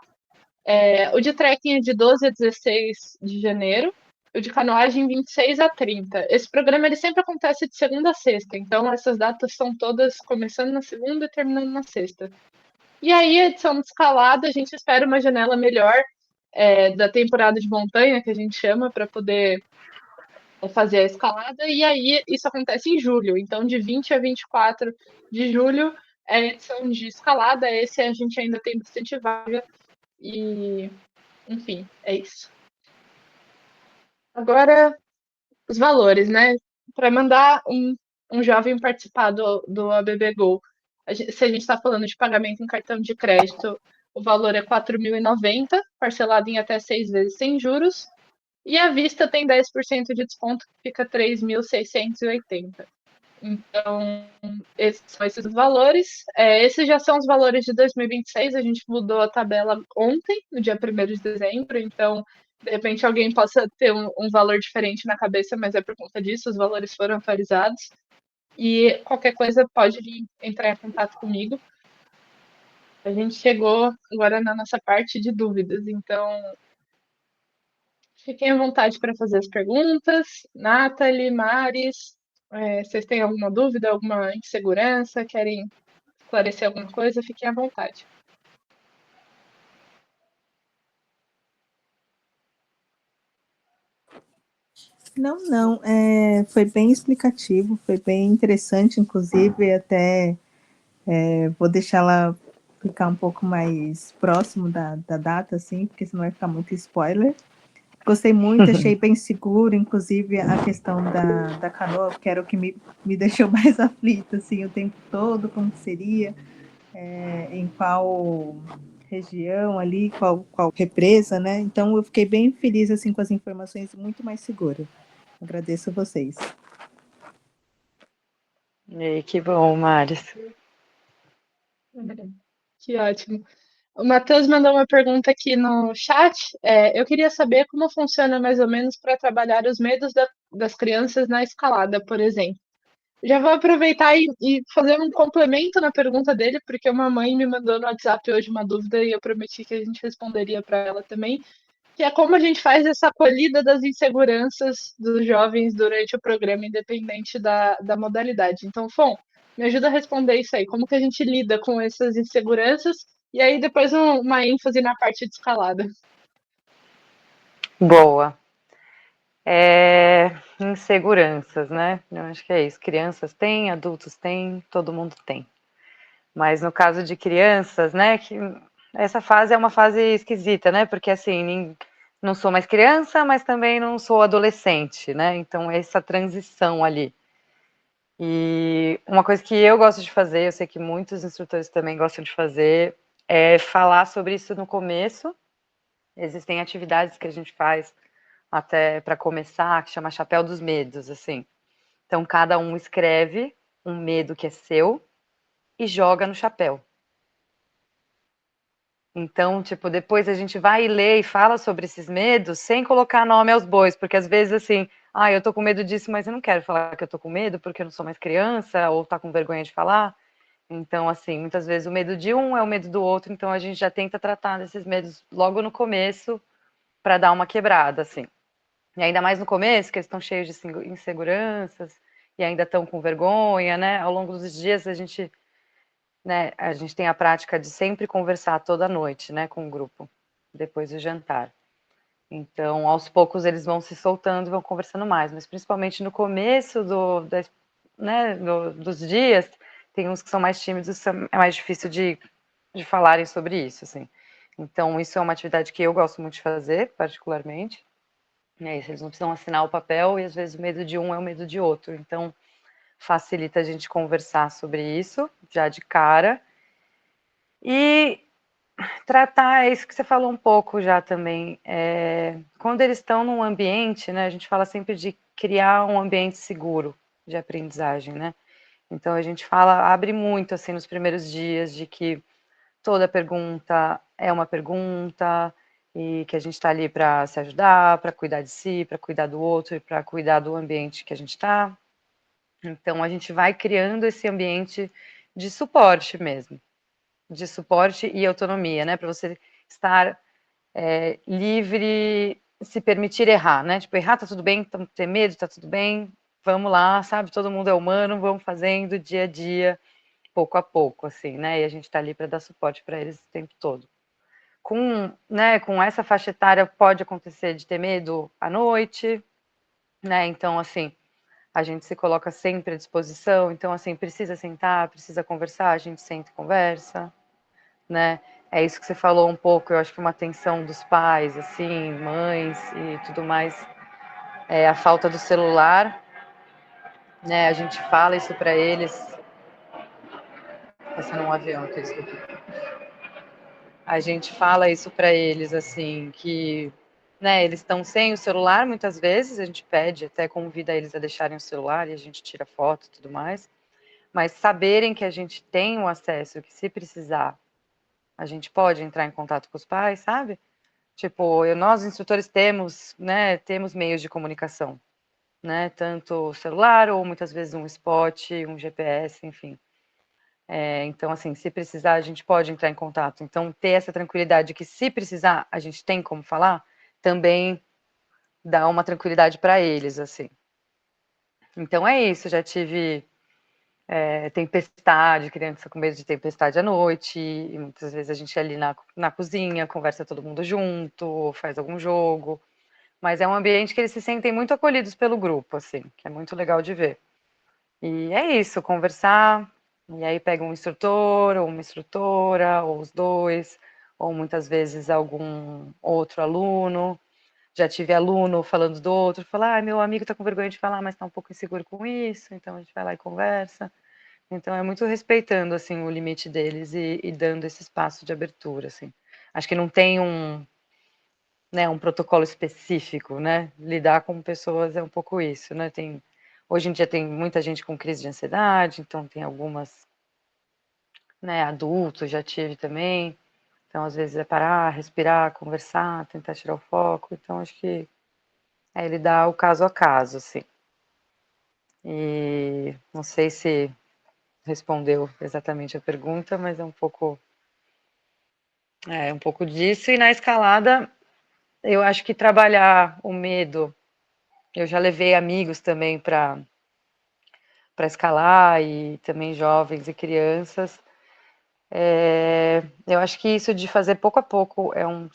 O de trekking é de 12 a 16 de janeiro, o de canoagem 26 a 30. Esse programa ele sempre acontece de segunda a sexta, então essas datas são todas começando na segunda e terminando na sexta. E aí, a edição de escalada, a gente espera uma janela melhor da temporada de montanha, que a gente chama, para poder fazer a escalada, e aí isso acontece em julho. Então, de 20 a 24 de julho é a edição de escalada. Esse a gente ainda tem bastante vaga, e enfim, é isso. Agora, os valores, né? Para mandar um jovem participar do ABB Go, se a gente está falando de pagamento em cartão de crédito, o valor é 4.090, parcelado em até 6 vezes sem juros, e à vista tem 10% de desconto, que fica 3.680. Então, esses são esses valores. Esses já são os valores de 2026. A gente mudou a tabela ontem, no dia 1º de dezembro. Então, de repente, alguém possa ter um valor diferente na cabeça, mas é por conta disso, os valores foram atualizados. E qualquer coisa pode vir entrar em contato comigo. A gente chegou agora na nossa parte de dúvidas. Então, fiquem à vontade para fazer as perguntas. Nathalie, Maris, vocês têm alguma dúvida, alguma insegurança, querem esclarecer alguma coisa, fiquem à vontade. Não, foi bem explicativo, foi bem interessante, inclusive, até vou deixá-la ficar um pouco mais próximo da data, assim, porque senão vai ficar muito spoiler. Gostei muito, achei bem seguro, inclusive a questão da canoa, que era o que me deixou mais aflita, assim, o tempo todo, como seria, em qual região ali, qual represa, né? Então eu fiquei bem feliz, assim, com as informações, muito mais segura. Agradeço a vocês. E que bom, Maris. Que ótimo. O Matheus mandou uma pergunta aqui no chat. Eu queria saber como funciona mais ou menos para trabalhar os medos das crianças na escalada, por exemplo. Já vou aproveitar e fazer um complemento na pergunta dele, porque uma mãe me mandou no WhatsApp hoje uma dúvida e eu prometi que a gente responderia para ela também, que é como a gente faz essa acolhida das inseguranças dos jovens durante o programa, independente da modalidade. Então, Fon, me ajuda a responder isso aí. Como que a gente lida com essas inseguranças? E aí, depois, uma ênfase na parte de escalada. Boa. Inseguranças, né? Eu acho que é isso. Crianças têm, adultos têm, todo mundo tem. Mas no caso de crianças, né, que essa fase é uma fase esquisita, né? Porque assim, não sou mais criança, mas também não sou adolescente, né? Então essa transição ali. E uma coisa que eu gosto de fazer, eu sei que muitos instrutores também gostam de fazer, é falar sobre isso no começo. Existem atividades que a gente faz até para começar, que chama Chapéu dos Medos, assim. Então cada um escreve um medo que é seu e joga no chapéu. Então, tipo, depois a gente vai e lê e fala sobre esses medos sem colocar nome aos bois, porque às vezes assim, eu tô com medo disso, mas eu não quero falar que eu tô com medo porque eu não sou mais criança ou tá com vergonha de falar. Então, assim, muitas vezes o medo de um é o medo do outro, então a gente já tenta tratar desses medos logo no começo para dar uma quebrada, assim. E ainda mais no começo, que eles estão cheios de inseguranças e ainda estão com vergonha, né? Ao longo dos dias a gente tem a prática de sempre conversar toda noite, né, com o grupo, depois do jantar. Então, aos poucos eles vão se soltando e vão conversando mais, mas principalmente no começo dos dias, tem uns que são mais tímidos, é mais difícil de falarem sobre isso, assim. Então, isso é uma atividade que eu gosto muito de fazer, particularmente. Eles não precisam assinar o papel e às vezes o medo de um é o medo de outro. Então, facilita a gente conversar sobre isso já de cara. E tratar, é isso que você falou um pouco já também. Quando eles estão num ambiente, né? A gente fala sempre de criar um ambiente seguro de aprendizagem, né? Então a gente abre muito assim nos primeiros dias de que toda pergunta é uma pergunta e que a gente está ali para se ajudar, para cuidar de si, para cuidar do outro e para cuidar do ambiente que a gente está. Então a gente vai criando esse ambiente de suporte mesmo, de suporte e autonomia, né? Para você estar livre, se permitir errar, né? Tipo, errar tá tudo bem, ter medo tá tudo bem, vamos lá, sabe? Todo mundo é humano, vamos fazendo dia a dia, pouco a pouco, assim, né? E a gente tá ali para dar suporte para eles o tempo todo. Com essa faixa etária pode acontecer de ter medo à noite, né? Então, assim, a gente se coloca sempre à disposição. Então, assim, precisa sentar, precisa conversar, a gente senta e conversa, né? É isso que você falou um pouco, eu acho que uma atenção dos pais, assim, mães e tudo mais, a falta do celular, né? A gente fala isso para eles. Passando um avião aqui, desculpa. A gente fala isso para eles, assim, que, né, eles estão sem o celular muitas vezes, a gente pede, até convida eles a deixarem o celular e a gente tira foto e tudo mais, mas saberem que a gente tem o acesso, que se precisar, a gente pode entrar em contato com os pais, sabe? Tipo, nós instrutores temos, né, temos meios de comunicação, né, tanto celular ou muitas vezes um spot, um GPS, enfim. Então, assim, se precisar, a gente pode entrar em contato. Então, ter essa tranquilidade que se precisar, a gente tem como falar, também dá uma tranquilidade para eles, assim. Então, é isso. Já tive tempestade, criança com medo de tempestade à noite, e muitas vezes a gente é ali na cozinha, conversa todo mundo junto, faz algum jogo. Mas é um ambiente que eles se sentem muito acolhidos pelo grupo, assim, que é muito legal de ver. E é isso, conversar, e aí pega um instrutor, ou uma instrutora, ou os dois, ou muitas vezes algum outro aluno. Já tive aluno falando do outro, falar, meu amigo tá com vergonha de falar, mas tá um pouco inseguro com isso, então a gente vai lá e conversa. Então é muito respeitando, assim, o limite deles e dando esse espaço de abertura, assim. Acho que não tem um protocolo específico, né? Lidar com pessoas é um pouco isso, né? Tem Hoje em dia tem muita gente com crise de ansiedade, então tem algumas, né, adultos, já tive também. Então, às vezes é parar, respirar, conversar, tentar tirar o foco. Então, acho que ele dá o caso a caso, assim. E não sei se respondeu exatamente a pergunta, mas um pouco disso. E na escalada, eu acho que trabalhar o medo, eu já levei amigos também para escalar e também jovens e crianças. Eu acho que isso de fazer pouco a pouco é um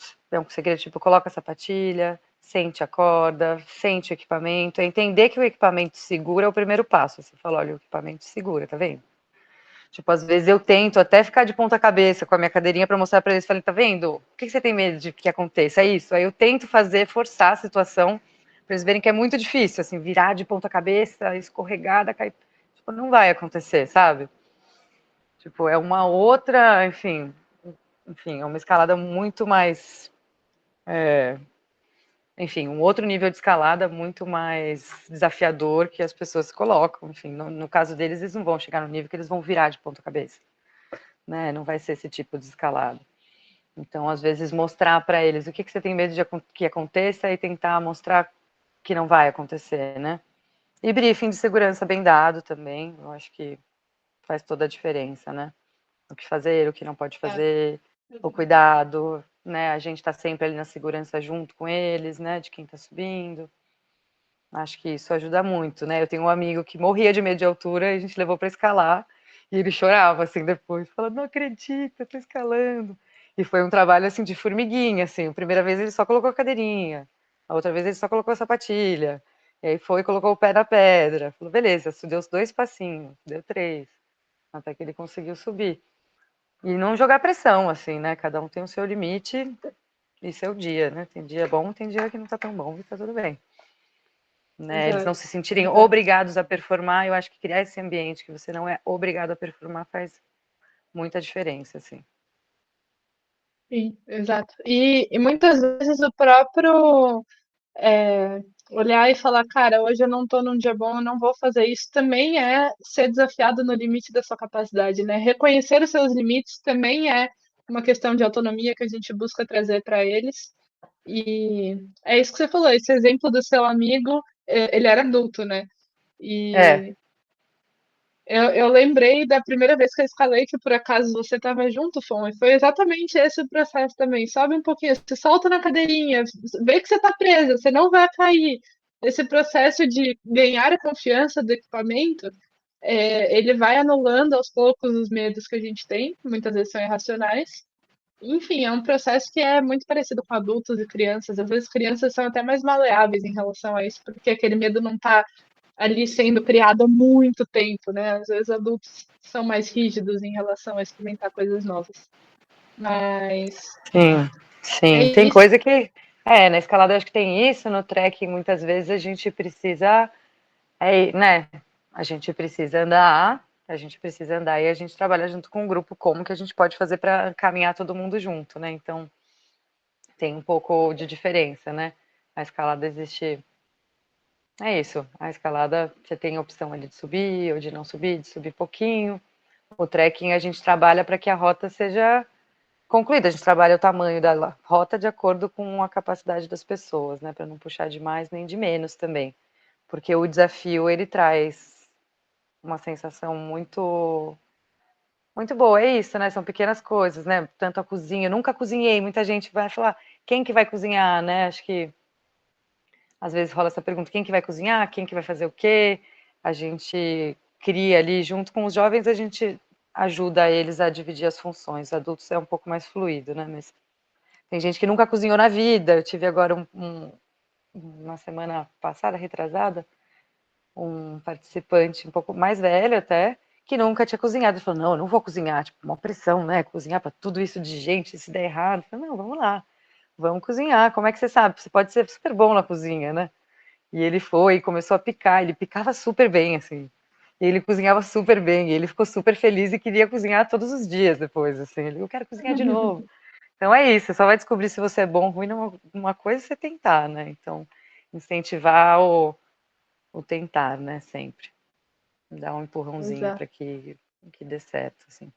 segredo, tipo, coloca a sapatilha, sente a corda, sente o equipamento, é entender que o equipamento segura é o primeiro passo. Você fala, olha, o equipamento segura, tá vendo? Tipo, às vezes eu tento até ficar de ponta cabeça com a minha cadeirinha para mostrar para eles, falei, tá vendo? Por que você tem medo de que aconteça? É isso. Aí eu tento forçar a situação para eles verem que é muito difícil, assim, virar de ponta cabeça, escorregada, cair. Tipo, não vai acontecer, sabe? Tipo, é uma outra, enfim, é uma escalada muito mais, enfim, um outro nível de escalada muito mais desafiador que as pessoas se colocam. Enfim, no caso deles, eles não vão chegar no nível que eles vão virar de ponta cabeça, né? Não vai ser esse tipo de escalada. Então, às vezes, mostrar para eles o que você tem medo de que aconteça e tentar mostrar que não vai acontecer, né? E briefing de segurança bem dado também, eu acho que faz toda a diferença, né? O que fazer, o que não pode fazer, o cuidado, né? A gente está sempre ali na segurança junto com eles, né? De quem está subindo. Acho que isso ajuda muito, né? Eu tenho um amigo que morria de medo de altura e a gente levou para escalar e ele chorava assim depois, falando, não acredito, eu tô escalando. E foi um trabalho assim de formiguinha, assim. A primeira vez ele só colocou a cadeirinha, a outra vez ele só colocou a sapatilha. E aí foi e colocou o pé na pedra. Falou, beleza, deu os 2 passinhos, deu 3, até que ele conseguiu subir. E não jogar pressão, assim, né? Cada um tem o seu limite e seu dia, né? Tem dia bom, tem dia que não tá tão bom e tá tudo bem. Né? Eles não se sentirem obrigados a performar, eu acho que criar esse ambiente que você não é obrigado a performar faz muita diferença, assim. Sim, exato. E muitas vezes o próprio olhar e falar, cara, hoje eu não tô num dia bom, eu não vou fazer isso, também é ser desafiado no limite da sua capacidade, né? Reconhecer os seus limites também é uma questão de autonomia que a gente busca trazer para eles. E é isso que você falou, esse exemplo do seu amigo, ele era adulto, né? É, E eu lembrei da primeira vez que eu escalei, que por acaso você estava junto, Fon, e foi exatamente esse o processo também. Sobe um pouquinho, se solta na cadeirinha, vê que você está presa, você não vai cair. Esse processo de ganhar a confiança do equipamento, ele vai anulando aos poucos os medos que a gente tem, que muitas vezes são irracionais. Enfim, é um processo que é muito parecido com adultos e crianças. Às vezes crianças são até mais maleáveis em relação a isso, porque aquele medo não está ali sendo criado há muito tempo, né? Às vezes adultos são mais rígidos em relação a experimentar coisas novas. Mas sim, é sim. Tem isso. coisa que, na escalada eu acho que tem isso, no trek muitas vezes a gente precisa, né? A gente precisa andar e a gente trabalha junto com o grupo, como que a gente pode fazer para caminhar todo mundo junto, né? Então, tem um pouco de diferença, né? A escalada existe. É isso. A escalada você tem a opção ali de subir ou de não subir, de subir pouquinho. O trekking a gente trabalha para que a rota seja concluída. A gente trabalha o tamanho da rota de acordo com a capacidade das pessoas, né? Para não puxar de mais nem de menos também. Porque o desafio ele traz uma sensação muito boa. É isso, né? São pequenas coisas, né? Tanto a cozinha. Eu nunca cozinhei. Muita gente vai falar, quem que vai cozinhar, né? Acho que às vezes rola essa pergunta, quem que vai cozinhar, quem que vai fazer o quê? A gente cria ali, junto com os jovens, a gente ajuda eles a dividir as funções. Os adultos é um pouco mais fluido, né? Mas tem gente que nunca cozinhou na vida. Eu tive agora uma semana passada, retrasada, um participante um pouco mais velho até, que nunca tinha cozinhado. Ele falou, não, eu não vou cozinhar, tipo, uma pressão, né? Cozinhar para tudo isso de gente, se der errado. Eu falei, não, vamos lá, vamos cozinhar. Como é que você sabe? Você pode ser super bom na cozinha, né? E ele foi e começou a picar, ele picava super bem, assim. E ele cozinhava super bem, e ele ficou super feliz e queria cozinhar todos os dias depois, assim. Ele, eu quero cozinhar de novo. Então é isso, você só vai descobrir se você é bom ou ruim numa coisa você tentar, né? Então, incentivar o tentar, né? Sempre. Dar um empurrãozinho Exato. para que dê certo, assim.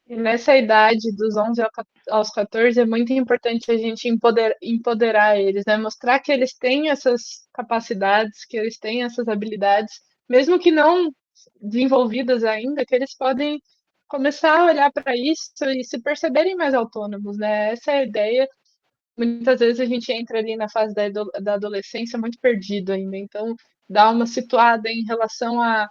E nessa idade, dos 11 aos 14, é muito importante a gente empoderar eles, né? Mostrar que eles têm essas capacidades, que eles têm essas habilidades, mesmo que não desenvolvidas ainda, que eles podem começar a olhar para isso e se perceberem mais autônomos, né? Essa é a ideia. Muitas vezes a gente entra ali na fase da adolescência muito perdido ainda, então dá uma situada em relação a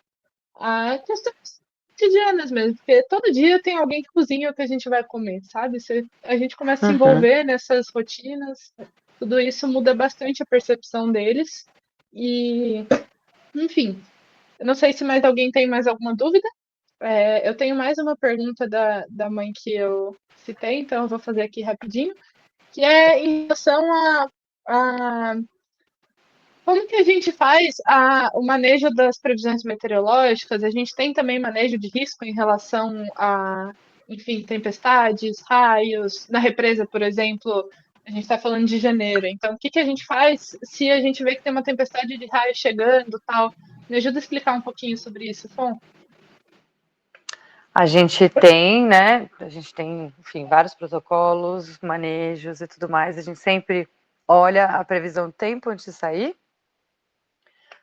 questões cotidianas mesmo, porque todo dia tem alguém que cozinha o que a gente vai comer, sabe? A gente começa a se Uhum. envolver nessas rotinas, tudo isso muda bastante a percepção deles. E, enfim, eu não sei se mais alguém tem mais alguma dúvida. Eu tenho mais uma pergunta da mãe que eu citei, então eu vou fazer aqui rapidinho, que é em relação a como que a gente faz o manejo das previsões meteorológicas? A gente tem também manejo de risco em relação a, enfim, tempestades, raios. Na represa, por exemplo, a gente está falando de janeiro. Então, o que que a gente faz se a gente vê que tem uma tempestade de raio chegando, tal? Me ajuda a explicar um pouquinho sobre isso, Fon? A gente tem, né? A gente tem, enfim, vários protocolos, manejos e tudo mais. A gente sempre olha a previsão do tempo antes de sair,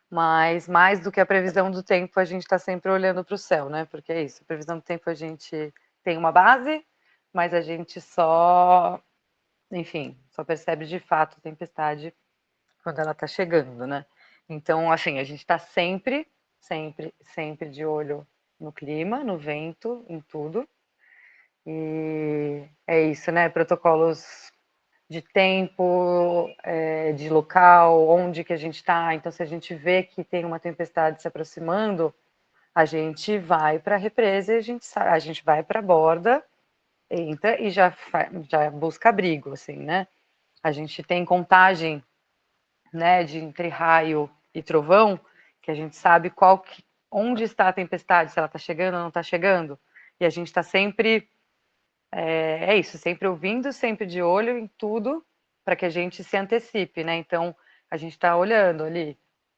mas mais do que a previsão do tempo, a gente está sempre olhando para o céu, né? Porque é isso, a previsão do tempo a gente tem uma base, mas a gente só, enfim, só percebe de fato a tempestade quando ela está chegando, né? Então, assim, a gente está sempre, sempre, sempre de olho no clima, no vento, em tudo. E é isso, né? Protocolos de tempo, de local, onde que a gente está. Então, se a gente vê que tem uma tempestade se aproximando, a gente vai para a represa e a gente vai para a borda, entra e já busca abrigo, assim, né? A gente tem contagem, né, de entre raio e trovão, que a gente sabe onde está a tempestade, se ela está chegando ou não está chegando. E a gente está sempre isso, sempre ouvindo, sempre de olho em tudo, para que a gente se antecipe, né? Então, a gente está olhando ali.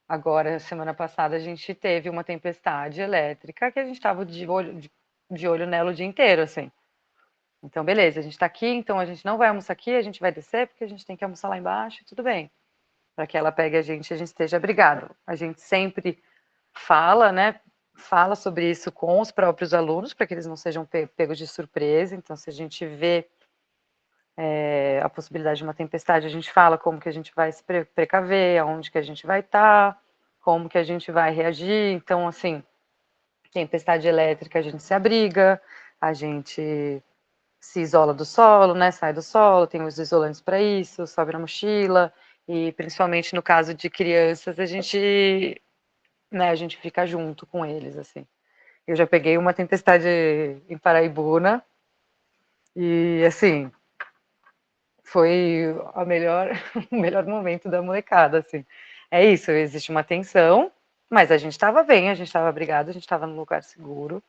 Agora, semana passada, a gente teve uma tempestade elétrica que a gente estava de olho nela o dia inteiro, assim. Então, beleza, a gente está aqui, então a gente não vai almoçar aqui, a gente vai descer, porque a gente tem que almoçar lá embaixo, tudo bem. Para que ela pegue a gente e a gente esteja abrigado. A gente sempre fala, né? Fala sobre isso com os próprios alunos, para que eles não sejam pegos de surpresa. Então, se a gente vê a possibilidade de uma tempestade, a gente fala como que a gente vai se precaver, aonde que a gente vai estar, como que a gente vai reagir. Então, assim, tempestade elétrica, a gente se abriga, a gente se isola do solo, né? Sai do solo, tem os isolantes para isso, sobe na mochila. E principalmente no caso de crianças, a gente fica junto com eles, assim. Eu já peguei uma tempestade em Paraibuna e, assim, foi o melhor momento da molecada, assim. É isso, existe uma tensão, mas a gente estava bem, a gente estava abrigado, a gente estava num lugar seguro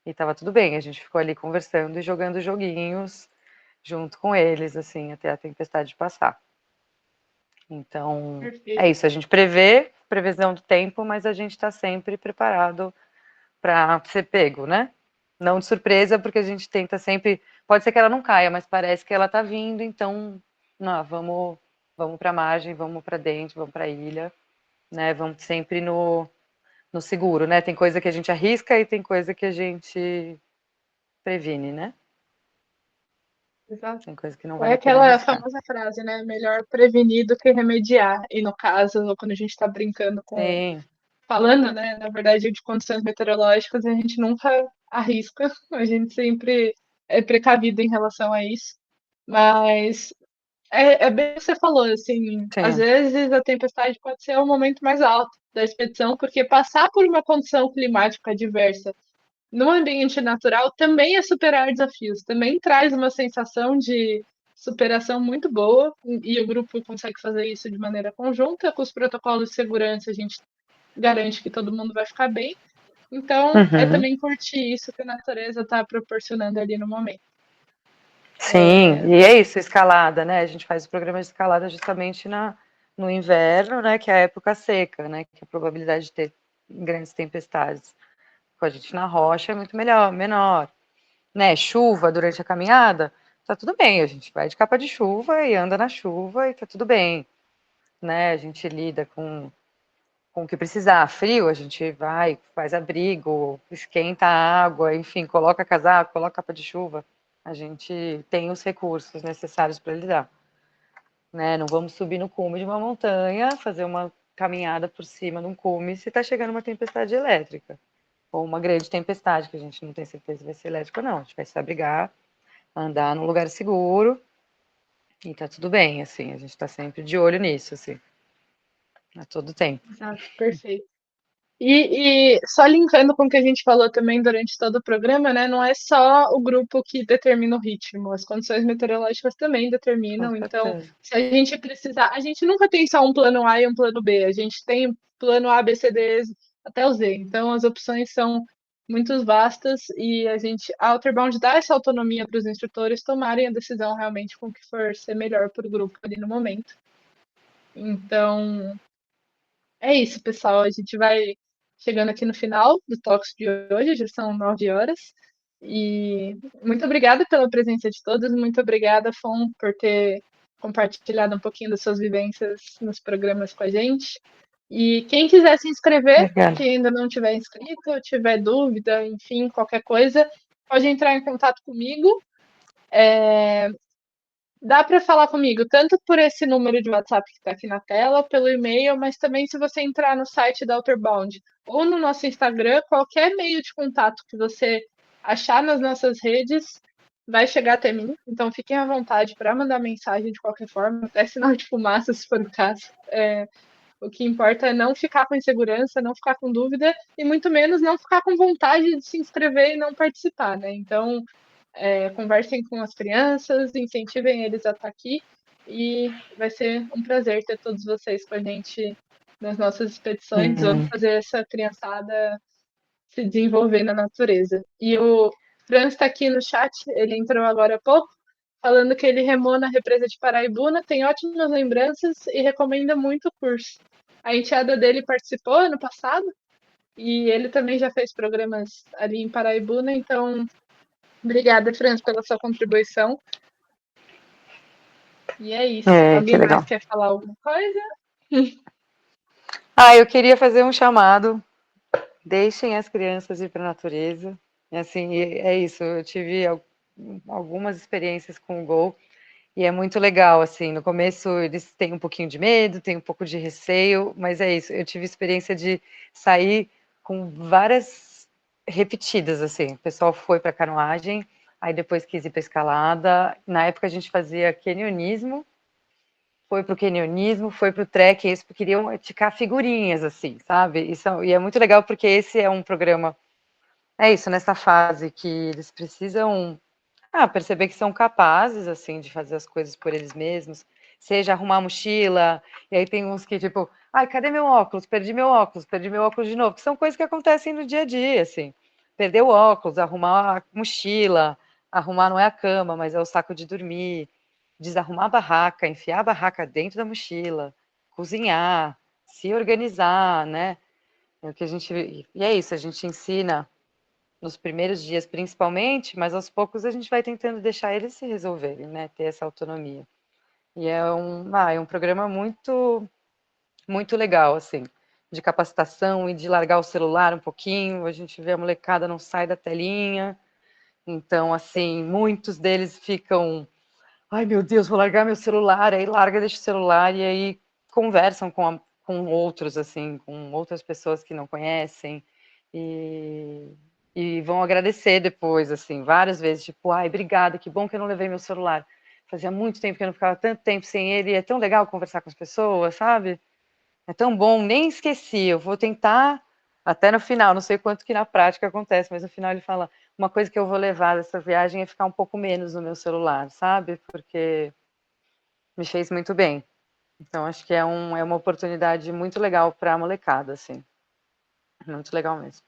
e estava tudo bem. A gente ficou ali conversando e jogando joguinhos junto com eles, assim, até a tempestade passar. Então, é Perfeito. isso, a gente prevê previsão do tempo, mas a gente está sempre preparado para ser pego, né? Não de surpresa, porque a gente tenta sempre. Pode ser que ela não caia, mas parece que ela está vindo, então, não, vamos para a margem, vamos para dentro, vamos para a ilha, né? Vamos sempre no seguro, né? Tem coisa que a gente arrisca e tem coisa que a gente previne, né? Exato. Tem coisa que não É vale a pena aquela arriscar. famosa frase, né? Melhor prevenir do que remediar. E no caso, quando a gente está brincando Sim, falando, né, na verdade, de condições meteorológicas, a gente nunca arrisca, a gente sempre é precavido em relação a isso. Mas é bem o que você falou, assim, às sim. vezes a tempestade pode ser o momento mais alto da expedição, porque passar por uma condição climática adversa no ambiente natural também é superar desafios, também traz uma sensação de superação muito boa, e o grupo consegue fazer isso de maneira conjunta, com os protocolos de segurança, a gente garante que todo mundo vai ficar bem. Então, é Uhum. também curtir isso que a natureza está proporcionando ali no momento. Sim, e é isso, escalada, né? A gente faz o programa de escalada justamente no inverno, né, que é a época seca, né, que a probabilidade de ter grandes tempestades com a gente na rocha é muito menor, né, chuva durante a caminhada, tá tudo bem, a gente vai de capa de chuva e anda na chuva e tá tudo bem, né, a gente lida com o que precisar, frio, a gente vai, faz abrigo, esquenta a água, enfim, coloca casaco, coloca capa de chuva, a gente tem os recursos necessários para lidar, né? Não vamos subir no cume de uma montanha, fazer uma caminhada por cima de um cume se está chegando uma tempestade elétrica, ou uma grande tempestade, que a gente não tem certeza se vai ser elétrica ou não, a gente vai se abrigar, andar num lugar seguro, e tá tudo bem, assim, a gente tá sempre de olho nisso, assim, a todo tempo. Exato, perfeito. E só linkando com o que a gente falou também durante todo o programa, né? Não é só o grupo que determina o ritmo, as condições meteorológicas também Com determinam. Então, certeza. se a gente precisar, a gente nunca tem só um plano A e um plano B, a gente tem plano A, B, C, D até o Z. Então, as opções são muito vastas e a Outerbound dá essa autonomia para os instrutores tomarem a decisão realmente com o que for ser melhor para o grupo ali no momento. Então, é isso, pessoal. A gente vai chegando aqui no final do Talks de hoje, já são 9 horas. E muito obrigada pela presença de todos, muito obrigada, Fon, por ter compartilhado um pouquinho das suas vivências nos programas com a gente. E quem quiser se inscrever, Obrigada. que ainda não tiver inscrito, tiver dúvida, enfim, qualquer coisa, pode entrar em contato comigo. Dá para falar comigo tanto por esse número de WhatsApp que está aqui na tela, pelo e-mail, mas também se você entrar no site da Outerbound ou no nosso Instagram, qualquer meio de contato que você achar nas nossas redes vai chegar até mim. Então fiquem à vontade para mandar mensagem de qualquer forma, até sinal de fumaça, se for o caso. O que importa é não ficar com insegurança, não ficar com dúvida e muito menos não ficar com vontade de se inscrever e não participar, né? Então, conversem com as crianças, incentivem eles a estar aqui e vai ser um prazer ter todos vocês com a gente nas nossas expedições. Vamos fazer essa criançada se desenvolver na natureza. E o Franz está aqui no chat, ele entrou agora há pouco, falando que ele remou na represa de Paraibuna, tem ótimas lembranças e recomenda muito o curso. A enteada dele participou ano passado e ele também já fez programas ali em Paraibuna, então obrigada, Franz, pela sua contribuição. E é isso. Alguém mais quer falar alguma coisa? Eu queria fazer um chamado. Deixem as crianças ir para a natureza. E, assim, é isso. Eu tive algumas experiências com o Gol e é muito legal. Assim, no começo eles têm um pouquinho de medo, têm um pouco de receio, mas é isso. Eu tive experiência de sair com várias repetidas. Assim, o pessoal foi para canoagem, aí depois quis ir para escalada. Na época a gente fazia canyonismo. Foi pro canyonismo, foi pro trek, eles queriam ticar figurinhas, assim, sabe? E é muito legal porque esse é um programa, é isso, nessa fase que eles precisam perceber que são capazes, assim, de fazer as coisas por eles mesmos, seja arrumar a mochila, e aí tem uns que, tipo, ai, cadê meu óculos? Perdi meu óculos de novo, que são coisas que acontecem no dia a dia, assim, perder o óculos, arrumar a mochila, arrumar não é a cama, mas é o saco de dormir, desarrumar a barraca, enfiar a barraca dentro da mochila, cozinhar, se organizar, né? É o que a gente, e é isso, a gente ensina nos primeiros dias principalmente, mas aos poucos a gente vai tentando deixar eles se resolverem, né? Ter essa autonomia. E é um programa muito, muito legal, assim, de capacitação e de largar o celular um pouquinho. A gente vê a molecada não sai da telinha. Então, assim, muitos deles ficam, ai meu Deus, vou largar meu celular, aí larga, deixa o celular e aí conversam com outros, assim, com outras pessoas que não conhecem e vão agradecer depois, assim, várias vezes, tipo, ai, obrigada, que bom que eu não levei meu celular. Fazia muito tempo que eu não ficava tanto tempo sem ele, e é tão legal conversar com as pessoas, sabe? É tão bom, nem esqueci, eu vou tentar até no final, não sei quanto que na prática acontece, mas no final ele fala, uma coisa que eu vou levar dessa viagem é ficar um pouco menos no meu celular, sabe? Porque me fez muito bem. Então, acho que é uma oportunidade muito legal para a molecada, assim. Muito legal mesmo.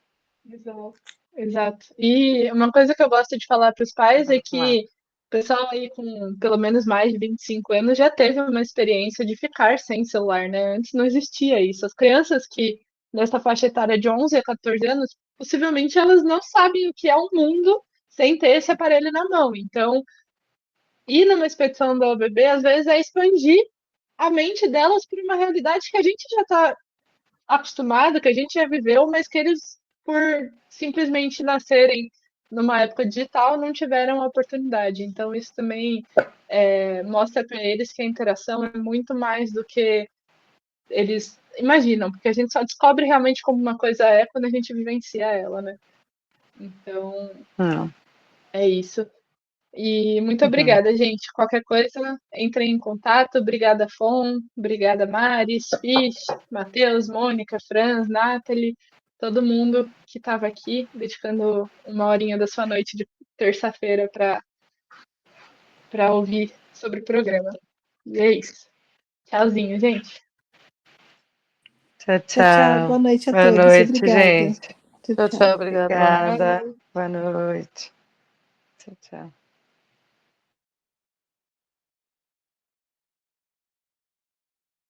Exato. Exato. E uma coisa que eu gosto de falar para os pais é que pessoal aí com pelo menos mais de 25 anos já teve uma experiência de ficar sem celular, né? Antes não existia isso. As crianças que nessa faixa etária de 11 a 14 anos, possivelmente elas não sabem o que é um mundo sem ter esse aparelho na mão. Então, ir numa expedição do OBB, às vezes, é expandir a mente delas para uma realidade que a gente já está acostumado, que a gente já viveu, mas que eles, por simplesmente nascerem numa época digital, não tiveram a oportunidade. Então, isso também mostra para eles que a interação é muito mais do que eles imaginam, porque a gente só descobre realmente como uma coisa é quando a gente vivencia ela, né? Então, é isso. E muito obrigada, gente. Qualquer coisa, entre em contato. Obrigada, Fon. Obrigada, Maris, Fish, Matheus, Mônica, Franz, Nathalie, todo mundo que estava aqui, dedicando uma horinha da sua noite de terça-feira para ouvir sobre o programa. E é isso. Tchauzinho, gente. Tchau, Tchau, tchau. tchau. Boa noite a Boa todos. noite, Obrigada. gente. Tchau, Tchau, tchau. obrigada. Boa noite. Obrigada. Boa noite. Tchau, tchau.